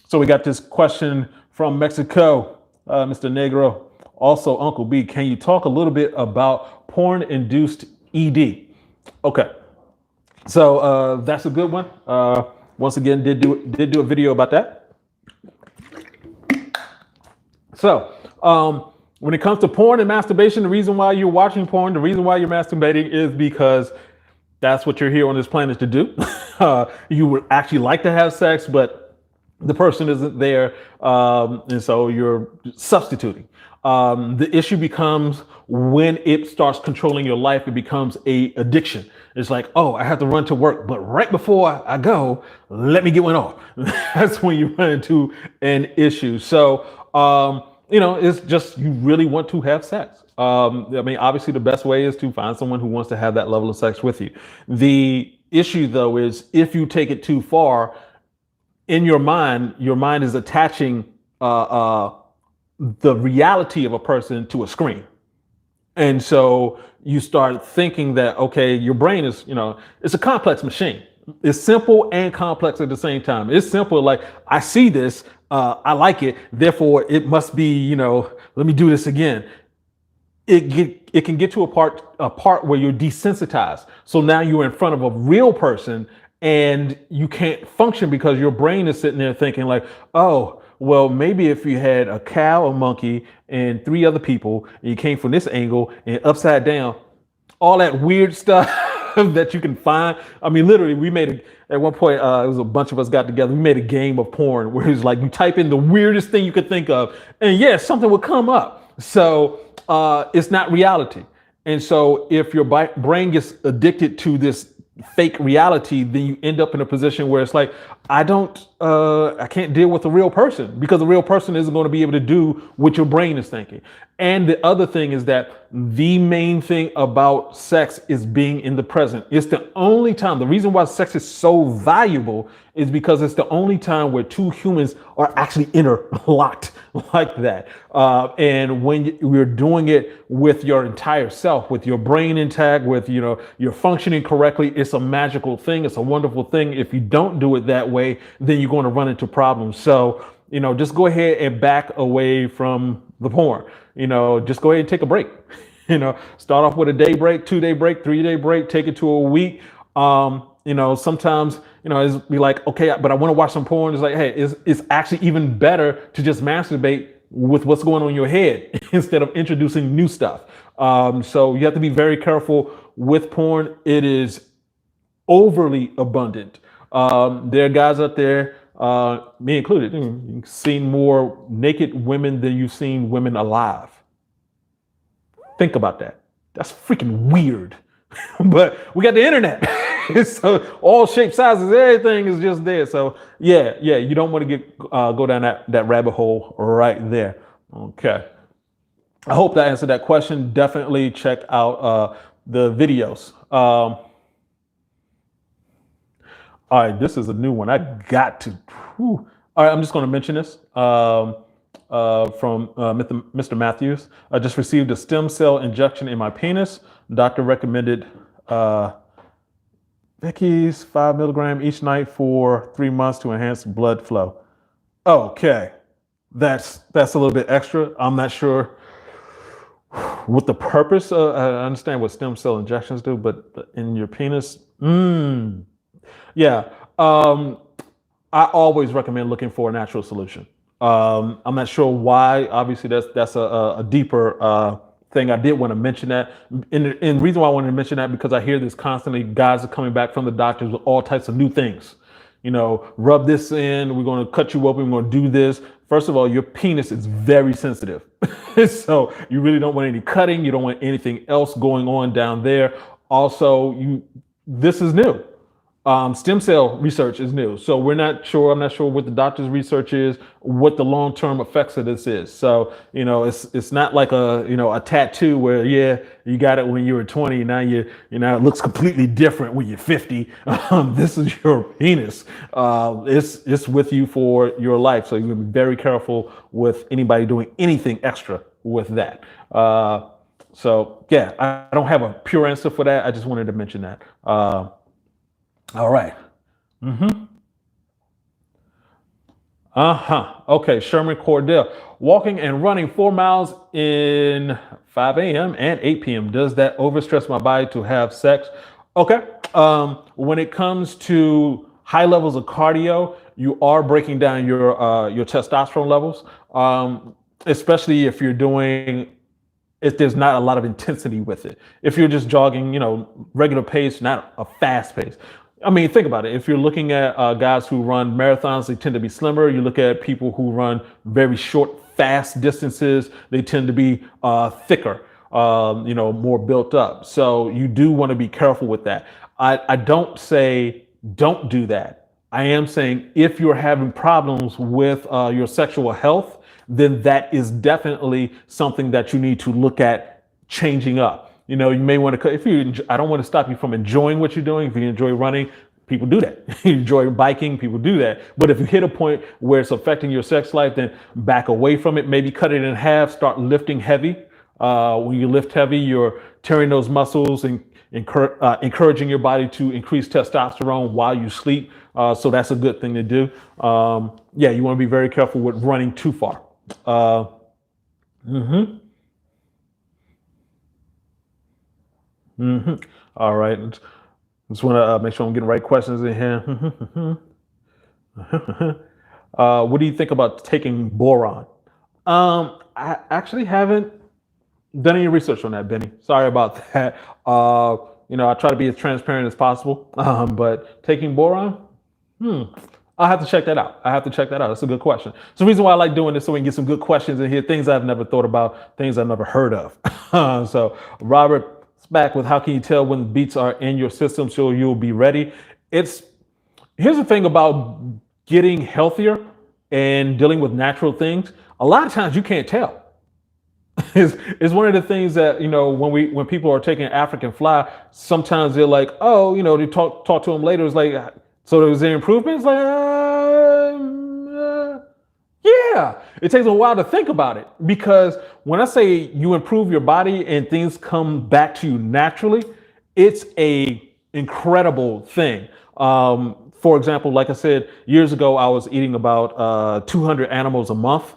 Speaker 1: So we got this question from Mexico, Mr. Negro. Also, Uncle B, can you talk a little bit about porn-induced ED? Okay. So that's a good one. Once again, did do a video about that. So when it comes to porn and masturbation, the reason why you're watching porn, the reason why you're masturbating is because that's what you're here on this planet to do. You would actually like to have sex, but the person isn't there, and so you're substituting. The issue becomes when it starts controlling your life, it becomes a addiction. It's like, oh, I have to run to work, but right before I go, let me get one off. That's when you run into an issue. So, it's just you really want to have sex. Obviously, the best way is to find someone who wants to have that level of sex with you. The issue, though, is if you take it too far, in your mind is attaching the reality of a person to a screen. And so you start thinking that, okay, your brain is, it's a complex machine. It's simple and complex at the same time. It's simple, like, I see this, I like it, therefore it must be, let me do this again. It can get to a part where you're desensitized. So now you're in front of a real person and you can't function because your brain is sitting there thinking like, oh, well, maybe if you had a cow, a monkey, and 3 other people, and you came from this angle and upside down, all that weird stuff that you can find. Literally, we made at one point, it was a bunch of us got together. We made a game of porn where it's like you type in the weirdest thing you could think of, and something would come up. So it's not reality. And so if your brain gets addicted to this fake reality, then you end up in a position where it's like, I can't deal with a real person because a real person isn't going to be able to do what your brain is thinking. And the other thing is that the main thing about sex is being in the present. It's the only time. The reason why sex is so valuable is because it's the only time where 2 humans are actually interlocked like that. And when you're doing it with your entire self, with your brain intact, with, you're functioning correctly, it's a magical thing. It's a wonderful thing. If you don't do it that way, then you're going to run into problems. So, just go ahead and back away from the porn. Just go ahead and take a break. Start off with a day break, 2-day break, 3-day break, take it to a week. Sometimes, it's be like, okay, but I want to watch some porn. It's like, hey, it's actually even better to just masturbate with what's going on in your head instead of introducing new stuff. So you have to be very careful with porn. It is overly abundant. There are guys out there, me included, you've seen more naked women than you've seen women alive. Think about that. That's freaking weird. But we got the internet. So all shapes, sizes, everything is just there. So you don't want to go down that rabbit hole right there. Okay. I hope that answered that question. Definitely check out the videos. All right, this is a new one. I got to. All right, I'm just going to mention this from Mr. Matthews. I just received a stem cell injection in my penis. Doctor recommended Vicky's 5 milligram each night for 3 months to enhance blood flow. Okay, that's a little bit extra. I'm not sure what the purpose. I understand what stem cell injections do, but in your penis, yeah. I always recommend looking for a natural solution. I'm not sure why. Obviously, that's a deeper thing. I did want to mention that. And the reason why I wanted to mention that because I hear this constantly. Guys are coming back from the doctors with all types of new things. Rub this in. We're going to cut you open. We're going to do this. First of all, your penis is very sensitive. So you really don't want any cutting. You don't want anything else going on down there. Also, this is new. Stem cell research is new, so we're not sure. I'm not sure what the doctor's research is, what the long-term effects of this is. So, it's not like a tattoo where, yeah, you got it when you were 20, now it looks completely different when you're 50. This is your penis. It's with you for your life, so you be very careful with anybody doing anything extra with that. So yeah, I don't have a pure answer for that. I just wanted to mention that. All right. Okay, Sherman Cordell. Walking and running 4 miles in 5 a.m. and 8 p.m. Does that overstress my body to have sex? Okay. When it comes to high levels of cardio, you are breaking down your testosterone levels, especially if there's not a lot of intensity with it. If you're just jogging, regular pace, not a fast pace. I mean, think about it. If you're looking at guys who run marathons, they tend to be slimmer. You look at people who run very short, fast distances, they tend to be thicker, more built up. So you do want to be careful with that. I don't say don't do that. I am saying if you're having problems with your sexual health, then that is definitely something that you need to look at changing up. You may want to, I don't want to stop you from enjoying what you're doing. If you enjoy running, people do that. You enjoy biking, people do that. But if you hit a point where it's affecting your sex life, then back away from it. Maybe cut it in half, start lifting heavy. When you lift heavy, you're tearing those muscles and encouraging your body to increase testosterone while you sleep. So that's a good thing to do. Yeah, you want to be very careful with running too far. All right. Just want to make sure I'm getting the right questions in here. What do you think about taking boron? I actually haven't done any research on that, Benny. Sorry about that. I try to be as transparent as possible. But taking boron, I'll have to check that out. That's a good question. So the reason why I like doing this, so we can get some good questions in here, things I've never thought about, things I've never heard of. So Robert back with, how can you tell when beats are in your system so you'll be ready? Here's the thing about getting healthier and dealing with natural things. A lot of times you can't tell. It's one of the things that, when people are taking African fly, sometimes they're like, oh, they talk to them later. It's like, so there was an improvement? It's like, yeah, it takes a while to think about it, because when I say you improve your body and things come back to you naturally, it's a incredible thing. For example, like I said, years ago, I was eating about 200 animals a month.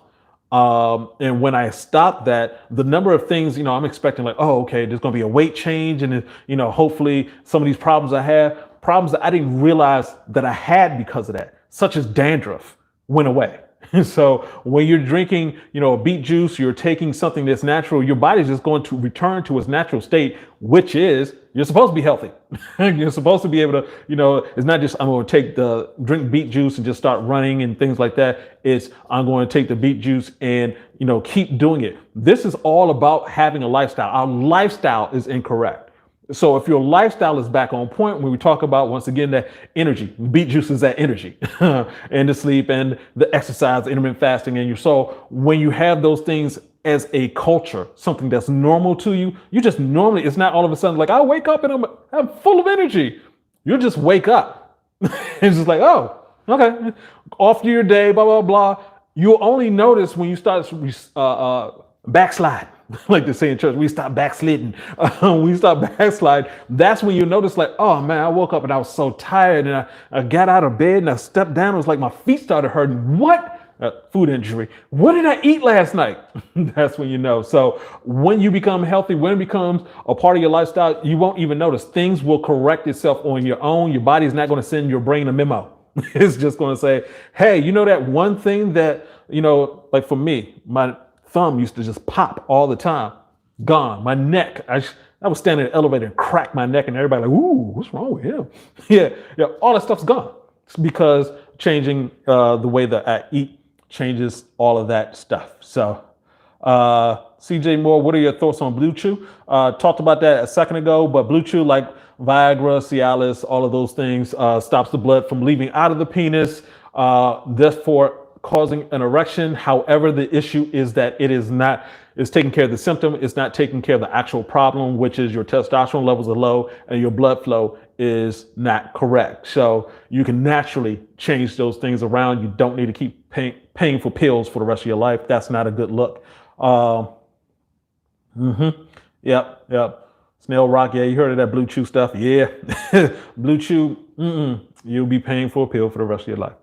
Speaker 1: And when I stopped that, the number of things, I'm expecting like, oh, okay, there's going to be a weight change. And, hopefully some of these problems problems that I didn't realize that I had because of that, such as dandruff, went away. So when you're drinking, a beet juice, you're taking something that's natural, your body's just going to return to its natural state, which is you're supposed to be healthy. You're supposed to be able to, it's not just I'm going to drink beet juice and just start running and things like that. It's I'm going to take the beet juice and, keep doing it. This is all about having a lifestyle. Our lifestyle is incorrect. So if your lifestyle is back on point, when we talk about, once again, that energy, beet juice is that energy, and the sleep and the exercise, intermittent fasting, and your soul. When you have those things as a culture, something that's normal to you, you just normally, it's not all of a sudden like, I wake up and I'm full of energy. You'll just wake up. It's just like, oh, okay, off to your day, blah, blah, blah. You'll only notice when you start backslide. Like they say in church, we stop backsliding. We stop backslide. That's when you notice, like, oh man, I woke up and I was so tired, and I got out of bed and I stepped down. It was like my feet started hurting. What? Food injury. What did I eat last night? That's when you know. So when you become healthy, when it becomes a part of your lifestyle, you won't even notice. Things will correct itself on your own. Your body's not going to send your brain a memo. It's just going to say, hey, that one thing that, like for me, my thumb used to just pop all the time. Gone. My neck. I was standing in the elevator and cracked my neck, and everybody like, ooh, what's wrong with him? Yeah. All that stuff's gone. It's because changing the way that I eat changes all of that stuff. So, CJ Moore, what are your thoughts on Blue Chew? Talked about that a second ago, but Blue Chew, like Viagra, Cialis, all of those things, stops the blood from leaving out of the penis, therefore causing an erection. However, the issue is that it's taking care of the symptom. It's not taking care of the actual problem, which is your testosterone levels are low and your blood flow is not correct. So you can naturally change those things around. You don't need to keep paying for pills for the rest of your life. That's not a good look. Yep. Snail Rock, yeah, you heard of that Blue Chew stuff? Yeah. Blue Chew, you'll be paying for a pill for the rest of your life.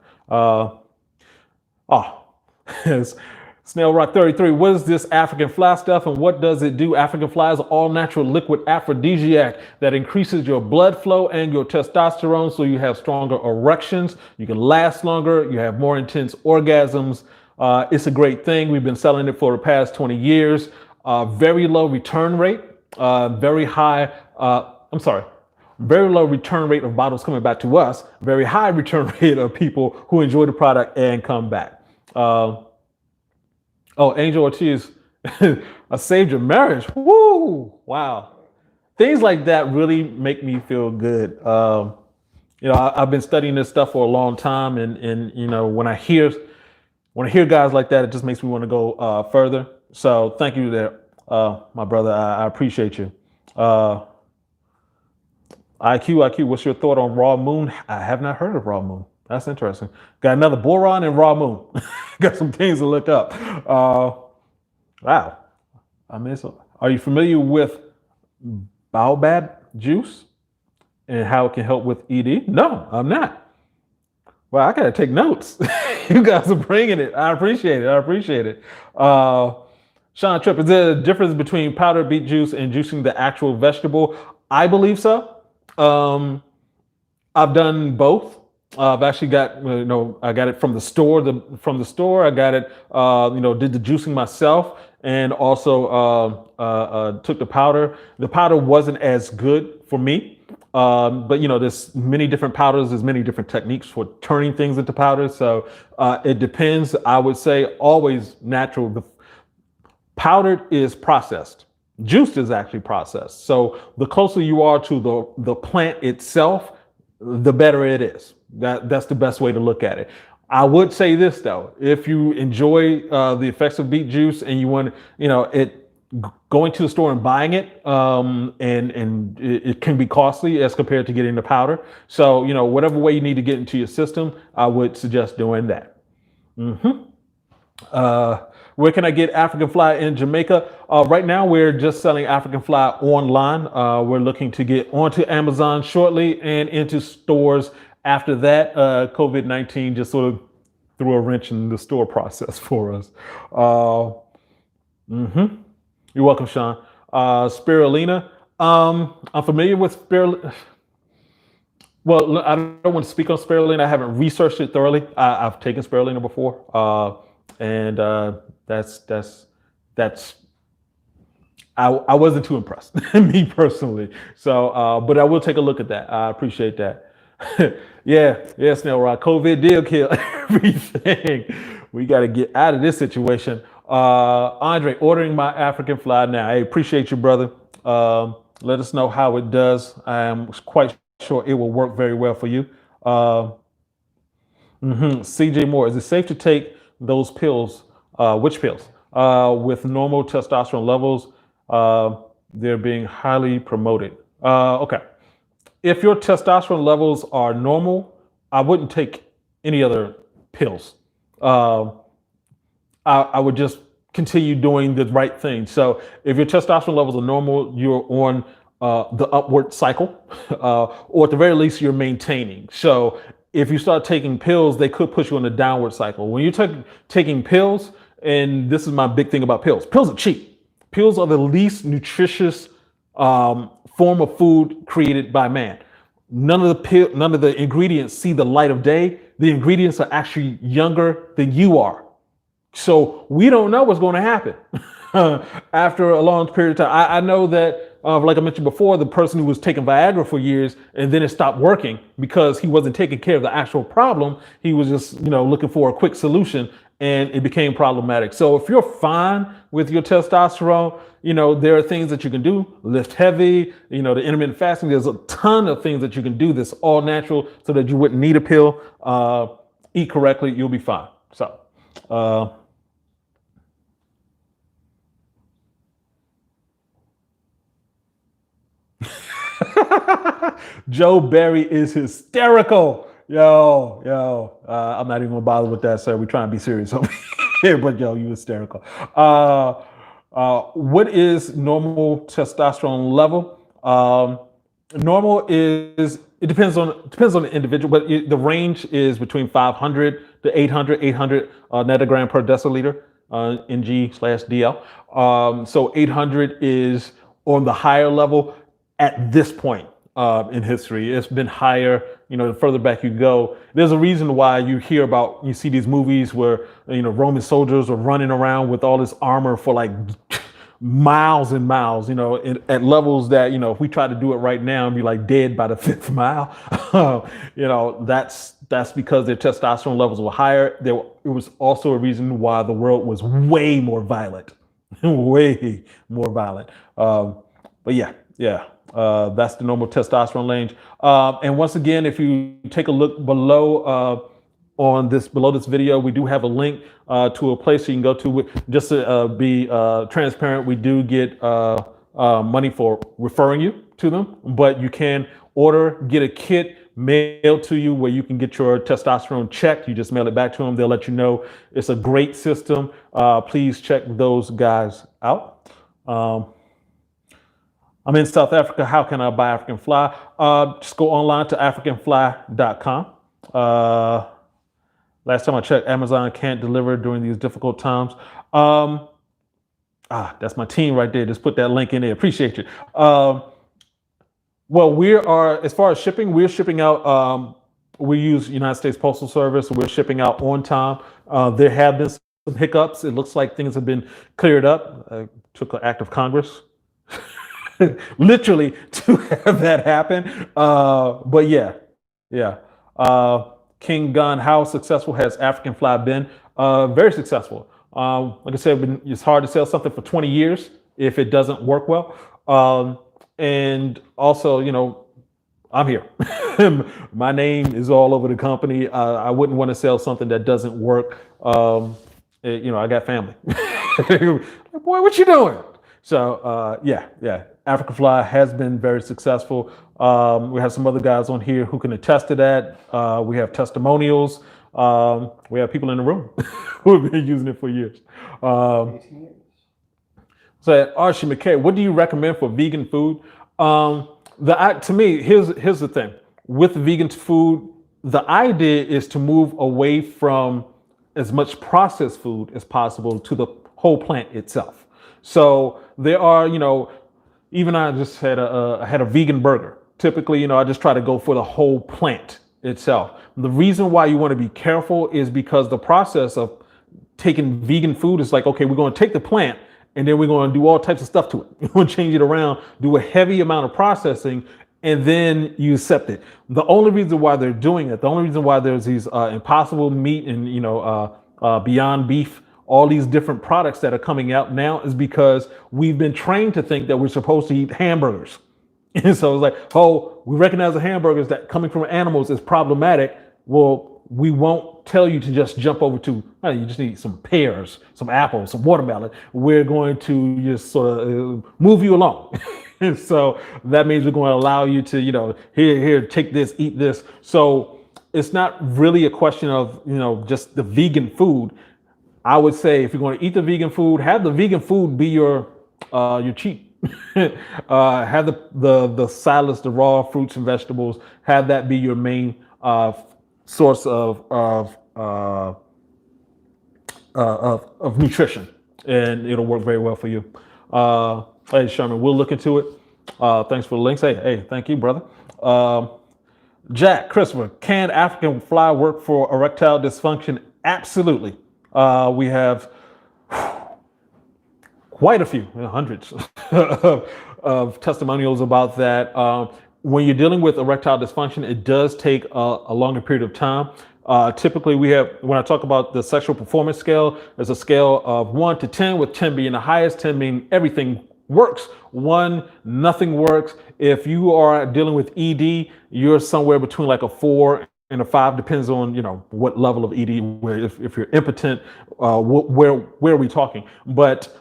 Speaker 1: Yes. Snail Rock 33, what is this African fly stuff and what does it do? African fly is an all natural liquid aphrodisiac that increases your blood flow and your testosterone so you have stronger erections, you can last longer, you have more intense orgasms. It's a great thing. We've been selling it for the past 20 years. Very low return rate, very low return rate of bottles coming back to us, very high return rate of people who enjoy the product and come back. Angel Ortiz, I saved your marriage. Woo! Wow. Things like that really make me feel good. I've been studying this stuff for a long time, and when I hear guys like that, it just makes me want to go further. So thank you there, my brother. I appreciate you. IQ, what's your thought on Raw Moon? I have not heard of Raw Moon. That's interesting. Got another boron and Raw Moon. Got some things to look up. Wow. Are you familiar with baobab juice and how it can help with ED? No, I'm not. Well, I gotta take notes. You guys are bringing it. I appreciate it. Sean Tripp, is there a difference between powdered beet juice and juicing the actual vegetable? I believe so. I've done both. I've actually got, I got it from the store. I got it, did the juicing myself, and also took the powder. The powder wasn't as good for me, but there's many different powders. There's many different techniques for turning things into powder. So it depends. I would say always natural. The powdered is processed. Juiced is actually processed. So the closer you are to the plant itself, the better it is. That's the best way to look at it. I would say this though, if you enjoy the effects of beet juice and you want, going to the store and buying it, and it can be costly as compared to getting the powder. So, whatever way you need to get into your system, I would suggest doing that. Where can I get African fly in Jamaica? Right now, we're just selling African fly online. We're looking to get onto Amazon shortly and into stores after that. COVID-19 just sort of threw a wrench in the store process for us. You're welcome, Sean. Spirulina. I'm familiar with spirulina. Well, I don't want to speak on spirulina. I haven't researched it thoroughly. I've taken spirulina before. And I wasn't too impressed, me personally. So, but I will take a look at that. I appreciate that. yeah, Snail Rock. COVID did kill everything. We got to get out of this situation. Andre, ordering my African fly now. I appreciate you, brother. Let us know how it does. I am quite sure it will work very well for you. CJ Moore, is it safe to take those pills? Which pills? With normal testosterone levels, they're being highly promoted. Okay. If your testosterone levels are normal, I wouldn't take any other pills. I would just continue doing the right thing. So if your testosterone levels are normal, you're on the upward cycle, or at the very least, you're maintaining. So if you start taking pills, they could push you on the downward cycle. When you're taking pills, and this is my big thing about pills. Pills are cheap. Pills are the least nutritious form of food created by man. None of the ingredients see the light of day. The ingredients are actually younger than you are. So we don't know what's going to happen after a long period of time. I know that, like I mentioned before, the person who was taking Viagra for years and then it stopped working because he wasn't taking care of the actual problem. He was just, looking for a quick solution. and it became problematic. So if you're fine with your testosterone, there are things that you can do. Lift heavy, the intermittent fasting. There's a ton of things that you can do that's all natural so that you wouldn't need a pill. Eat correctly, you'll be fine. So, Joe Barry is hysterical. I'm not even gonna bother with that, sir. We're trying to be serious over here, but you hysterical. What is normal testosterone level? Normal is, it depends on the individual, but the range is between 500 to 800 nanogram per deciliter, ng/dl. So 800 is on the higher level at this point in history. It's been higher, the further back you go. There's a reason why you see these movies where, Roman soldiers are running around with all this armor for like miles and miles, at levels that, if we try to do it right now and be like dead by the fifth mile, that's because their testosterone levels were higher. It was also a reason why the world was way more violent, way more violent. But yeah. That's the normal testosterone range. And once again, if you take a look below below this video, we do have a link to a place you can go to. Just to be transparent, we do get money for referring you to them, but you can get a kit mailed to you where you can get your testosterone checked. You just mail it back to them. They'll let you know. It's a great system. Please check those guys out. I'm in South Africa. How can I buy African Fly? Just go online to africanfly.com. Last time I checked, Amazon can't deliver during these difficult times. That's my team right there. Just put that link in there. Appreciate you. Well, as far as shipping, we're shipping out. We use United States Postal Service. We're shipping out on time. There have been some hiccups. It looks like things have been cleared up. Took an act of Congress. Literally to have that happen. But yeah. King Gun, how successful has African Fly been? Very successful. Like I said, it's hard to sell something for 20 years if it doesn't work well. And also, I'm here. My name is all over the company. I wouldn't want to sell something that doesn't work. I got family. Boy, what you doing? So yeah. African Fly has been very successful. We have some other guys on here who can attest to that. We have testimonials. We have people in the room who have been using it for years. So Archie McKay, what do you recommend for vegan food? To me, here's the thing. With vegan food, the idea is to move away from as much processed food as possible to the whole plant itself. So there are, even I just had a vegan burger. Typically, I just try to go for the whole plant itself. The reason why you want to be careful is because the process of taking vegan food is like, okay, we're going to take the plant and then we're going to do all types of stuff to it. We're going to change it around, do a heavy amount of processing, and then you accept it. The only reason why they're doing it, the only reason why there's these Impossible Meat and Beyond Beef, all these different products that are coming out now is because we've been trained to think that we're supposed to eat hamburgers. And so it's like, we recognize the hamburgers that coming from animals is problematic. Well, we won't tell you to just jump over to, you just need some pears, some apples, some watermelon. We're going to just sort of move you along. And so that means we're going to allow you to, here, take this, eat this. So it's not really a question of, just the vegan food. I would say if you're going to eat the vegan food, have the vegan food be your cheat. Have the salads, the raw fruits and vegetables, have that be your main source of nutrition, and it'll work very well for you. Hey Sherman, we'll look into it. Thanks for the links. Hey, thank you, brother. Jack, Christopher, can African Fly work for erectile dysfunction? Absolutely. We have quite a few, hundreds of testimonials about that. When you're dealing with erectile dysfunction, it does take a longer period of time. Typically, we have, when I talk about the sexual performance scale, there's a scale of 1 to 10, with 10 being the highest, 10 meaning everything works. 1, nothing works. If you are dealing with ED, you're somewhere between like a 4 and a 5, depends on, what level of ED. Where if you're impotent, where are we talking? But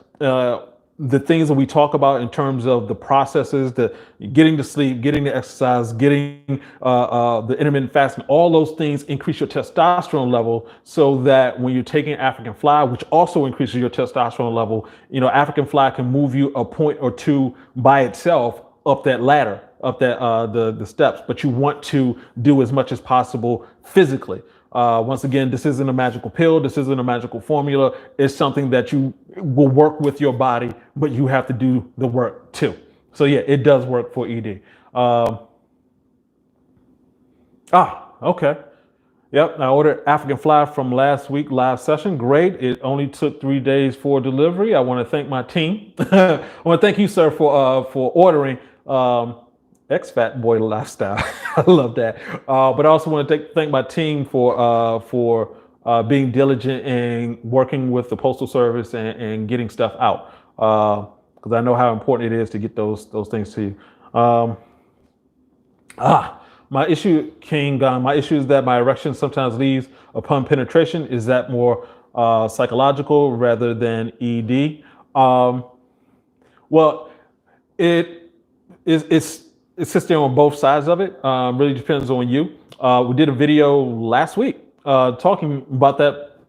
Speaker 1: the things that we talk about in terms of the processes, the getting to sleep, getting to exercise, getting the intermittent fasting, all those things increase your testosterone level, so that when you're taking African fly, which also increases your testosterone level, African fly can move you a point or two by itself up that ladder, up that the steps, but you want to do as much as possible physically. Once again, this isn't a magical pill. This isn't a magical formula. It's something that you will work with your body, but you have to do the work too. So yeah, it does work for ED. Okay. Yep, I ordered African Fly from last week live session. Great. It only took 3 days for delivery. I want to thank my team. I want to thank you, sir, for ordering. Ex-fat boy lifestyle. I love that. But I also want to thank my team for being diligent and working with the Postal Service and getting stuff out. Because I know how important it is to get those things to you. My issue, King, my issue is that my erection sometimes leaves upon penetration. Is that more psychological rather than ED? Well, it sits there on both sides of it. Really depends on you. We did a video last week talking about that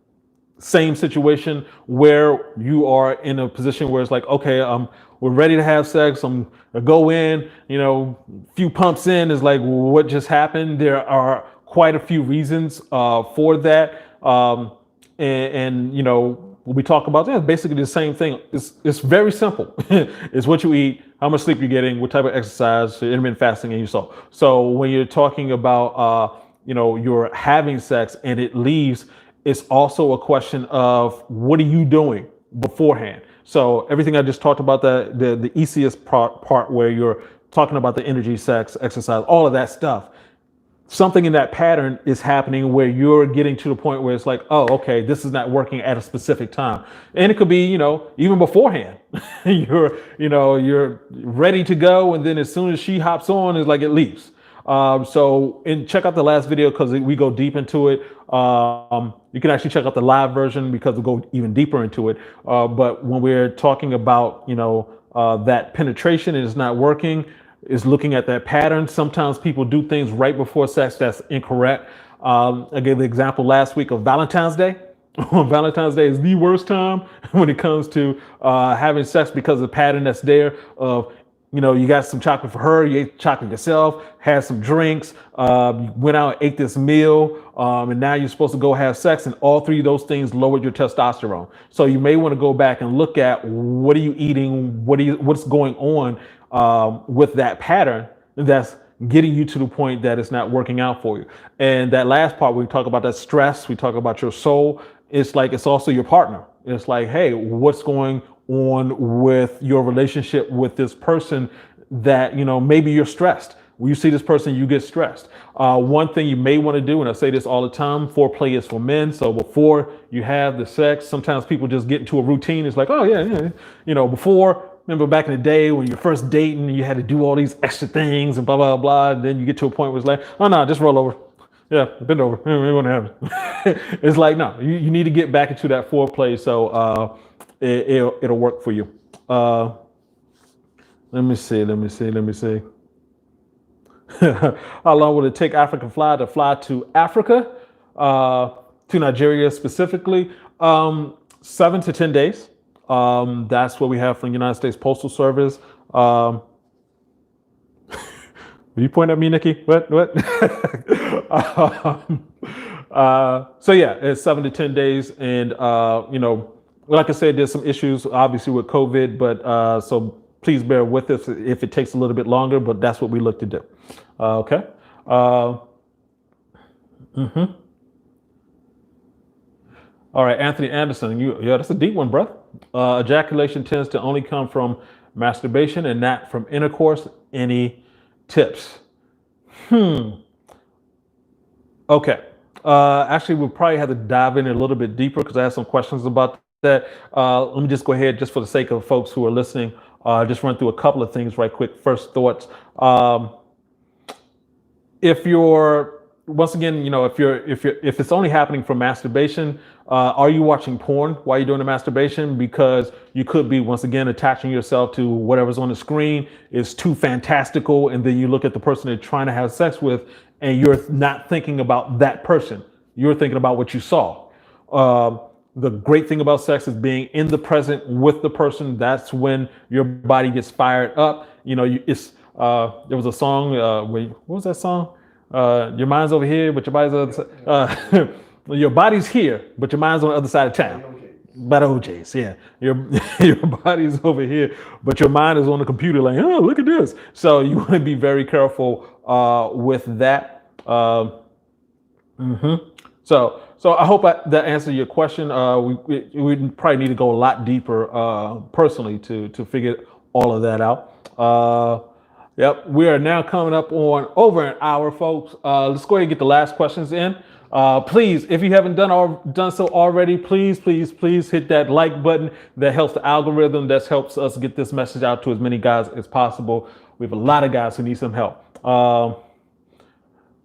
Speaker 1: same situation, where you are in a position where it's like, okay, we're ready to have sex. I'm gonna go in, few pumps in is like, what just happened? There are quite a few reasons for that. And when we talk about that, basically the same thing. It's very simple. It's what you eat, how much sleep you're getting, what type of exercise, intermittent fasting, and so when you're talking about you're having sex and it leaves, it's also a question of what are you doing beforehand. So everything I just talked about, the easiest part where you're talking about the energy, sex, exercise, all of that stuff. Something in that pattern is happening where you're getting to the point where it's like, oh, okay, this is not working at a specific time. And it could be, even beforehand, you're ready to go. And then as soon as she hops on, it's like it leaves. And check out the last video, because we go deep into it. You can actually check out the live version, because we'll go even deeper into it. But when we're talking about, that penetration is not working, is looking at that pattern. Sometimes people do things right before sex that's incorrect. I gave the example last week of Valentine's Day. Valentine's Day is the worst time when it comes to having sex, because of the pattern that's there of, you got some chocolate for her, you ate chocolate yourself, had some drinks, you went out and ate this meal, and now you're supposed to go have sex, and all three of those things lowered your testosterone. So you may want to go back and look at, what are you eating, what's going on with that pattern that's getting you to the point that it's not working out for you. And that last part, we talk about that stress, we talk about your soul. It's like, it's also your partner. It's like, hey, what's going on with your relationship with this person that, maybe you're stressed. When you see this person, you get stressed. One thing you may want to do, and I say this all the time, foreplay is for men. So before you have the sex, sometimes people just get into a routine. It's like, oh yeah. Before, remember back in the day when you're first dating, you had to do all these extra things and blah, blah, blah. And then you get to a point where it's like, oh no, just roll over. Yeah, bend over. We want to have it. It's like, no, you need to get back into that foreplay. So it'll work for you. Let me see. How long will it take African Fly to fly to Africa, to Nigeria specifically? 7 to 10 days. That's what we have from the United States Postal Service. You point at me, Nikki? What? So yeah, it's 7 to 10 days. And, like I said, there's some issues obviously with COVID, but so please bear with us if it takes a little bit longer, but that's what we look to do. Okay. All right, Anthony Anderson, that's a deep one, bro. Ejaculation tends to only come from masturbation and not from intercourse. Any tips? Okay. Actually, we'll probably have to dive in a little bit deeper because I have some questions about that. Let me just go ahead, just for the sake of folks who are listening, just run through a couple of things right quick. First thoughts. If you're once again, if it's only happening from masturbation, are you watching porn while you're doing the masturbation? Because you could be once again attaching yourself to whatever's on the screen is too fantastical, and then you look at the person you're trying to have sex with, and you're not thinking about that person. You're thinking about what you saw. The great thing about sex is being in the present with the person. That's when your body gets fired up. There was a song. What was that song? Your mind's over here, but your body's on the other side. Your body's here, but your mind's on the other side of town. By the OJs, yeah. Your body's over here, but your mind is on the computer. Like, oh, look at this. So you want to be very careful with that. So I hope that answered your question. We probably need to go a lot deeper personally to figure all of that out. Yep, we are now coming up on over an hour, folks. Let's go ahead and get the last questions in. Please, if you haven't done so already, please hit that like button. That helps the algorithm. That helps us get this message out to as many guys as possible. We have a lot of guys who need some help.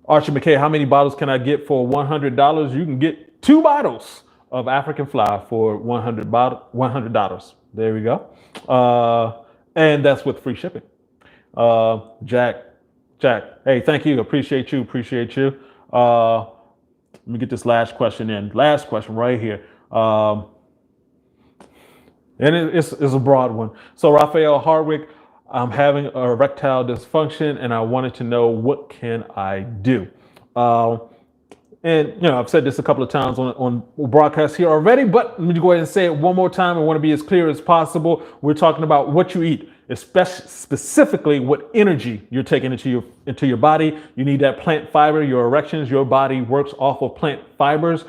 Speaker 1: Archie McKay, how many bottles can I get for $100? You can get 2 bottles of African Fly for $100. There we go. And that's with free shipping. Jack, hey, thank you. Appreciate you. Let me get this last question in. Last question right here. And it's a broad one. So Raphael Hardwick, I'm having erectile dysfunction and I wanted to know, what can I do? And I've said this a couple of times on broadcast here already, but let me go ahead and say it one more time. I want to be as clear as possible. We're talking about what you eat, especially specifically what energy you're taking into your body. You need that plant fiber. Your erections, your body works off of plant fibers.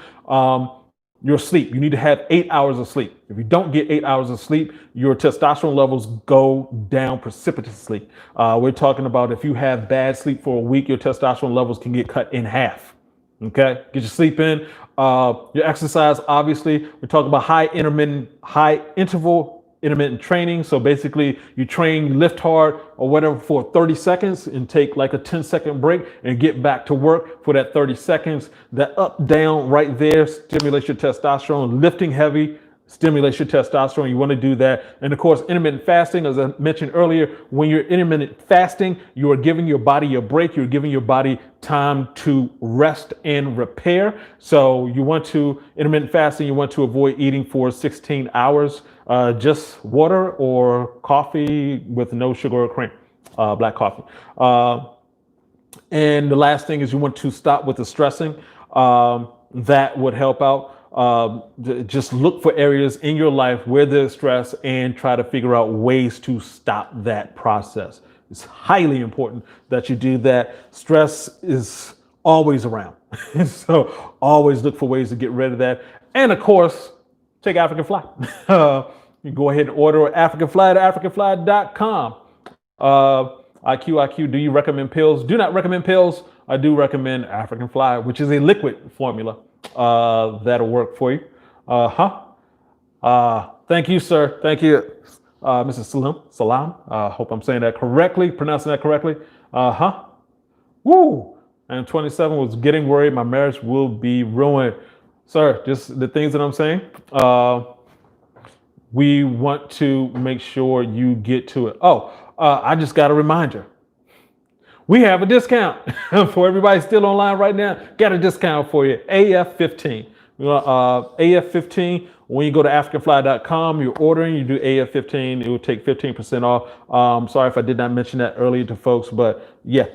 Speaker 1: Your sleep, you need to have 8 hours of sleep. If you don't get 8 hours of sleep, your testosterone levels go down precipitously. We're talking about if you have bad sleep for a week, your testosterone levels can get cut in half. Okay, get your sleep in. Your exercise, obviously, we're talking about high interval intermittent training. So basically you train, you lift hard or whatever for 30 seconds and take like a 10-second break and get back to work for that 30 seconds. That up down right there stimulates your testosterone. Lifting heavy stimulates your testosterone. You want to do that. And of course, intermittent fasting, as I mentioned earlier, when you're intermittent fasting, you are giving your body a break. You're giving your body time to rest and repair. So intermittent fasting, you want to avoid eating for 16 hours, just water or coffee with no sugar or cream, black coffee. And the last thing is you want to stop with the stressing. That would help out. Just look for areas in your life where there's stress and try to figure out ways to stop that process. It's highly important that you do that. Stress is always around. So always look for ways to get rid of that. And of course, take African Fly. You can go ahead and order African Fly at africanfly.com. IQ, do you recommend pills? Do not recommend pills. I do recommend African Fly, which is a liquid formula. That'll work for you. Thank you, sir. Thank you, Mrs. Salam. Hope I'm saying that correctly, pronouncing that correctly. Woo! And 27 was getting worried my marriage will be ruined. Sir, just the things that I'm saying. We want to make sure you get to it. I just got a reminder. We have a discount for everybody still online right now. Got a discount for you. AF15. AF15. When you go to africanfly.com, you're ordering, you do AF15, it will take 15% off. Sorry if I did not mention that earlier to folks, but yeah.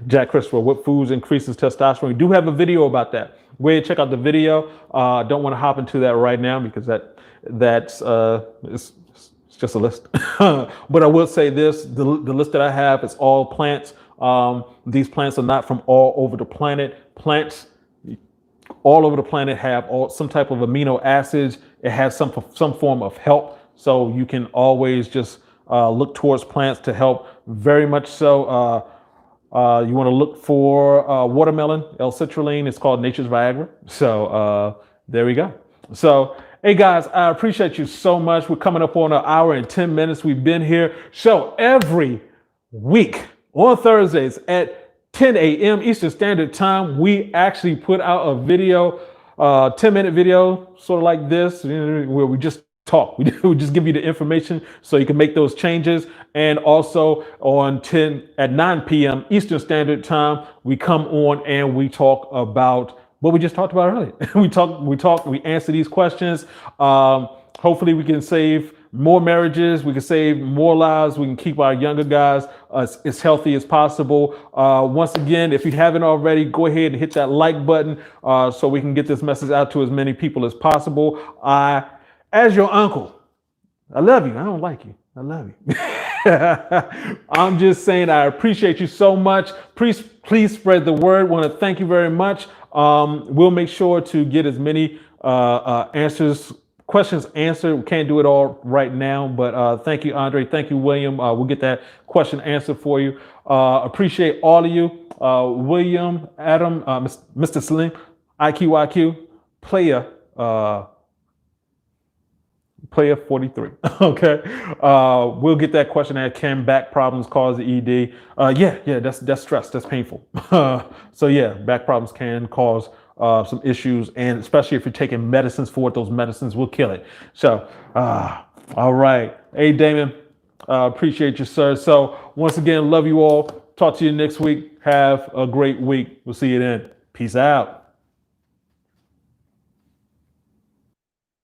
Speaker 1: Jack Christopher, what foods increases testosterone? We do have a video about that. Go ahead and check out the video. Don't want to hop into that right now because that's it's just a list. But I will say this, the list that I have is all plants. These plants are not from all over the planet. Plants all over the planet have some type of amino acids. It has some form of help. So you can always just look towards plants to help. Very much so. You want to look for watermelon, L-citrulline. It's called Nature's Viagra. So there we go. So, hey guys, I appreciate you so much. We're coming up on an hour and 10 minutes. We've been here. So every week on Thursdays at 10 a.m. Eastern Standard Time, we actually put out a video, 10-minute video, sort of like this, where we just talk. We just give you the information so you can make those changes. And also at 9 p.m. Eastern Standard Time, we come on and we talk about what we just talked about earlier. we answer these questions. Hopefully we can save more marriages, we can save more lives, we can keep our younger guys as healthy as possible. Once again, if you haven't already, go ahead and hit that like button so we can get this message out to as many people as possible. As your uncle, I love you. I don't like you. I love you. I'm just saying I appreciate you so much. Please spread the word. Want to thank you very much. We'll make sure to get as many questions answered. We can't do it all right now, but thank you, Andre. Thank you, William. We'll get that question answered for you. Appreciate all of you. William, Adam, Mr. Slim, IQ, Player 43. Okay. We'll get that question at can back problems cause the ED? Yeah, that's stress. That's painful. So yeah, back problems can cause some issues, and especially if you're taking medicines for it, those medicines will kill it. So, all right. Hey, Damon, appreciate you, sir. So once again, love you all. Talk to you next week. Have a great week. We'll see you then. Peace out.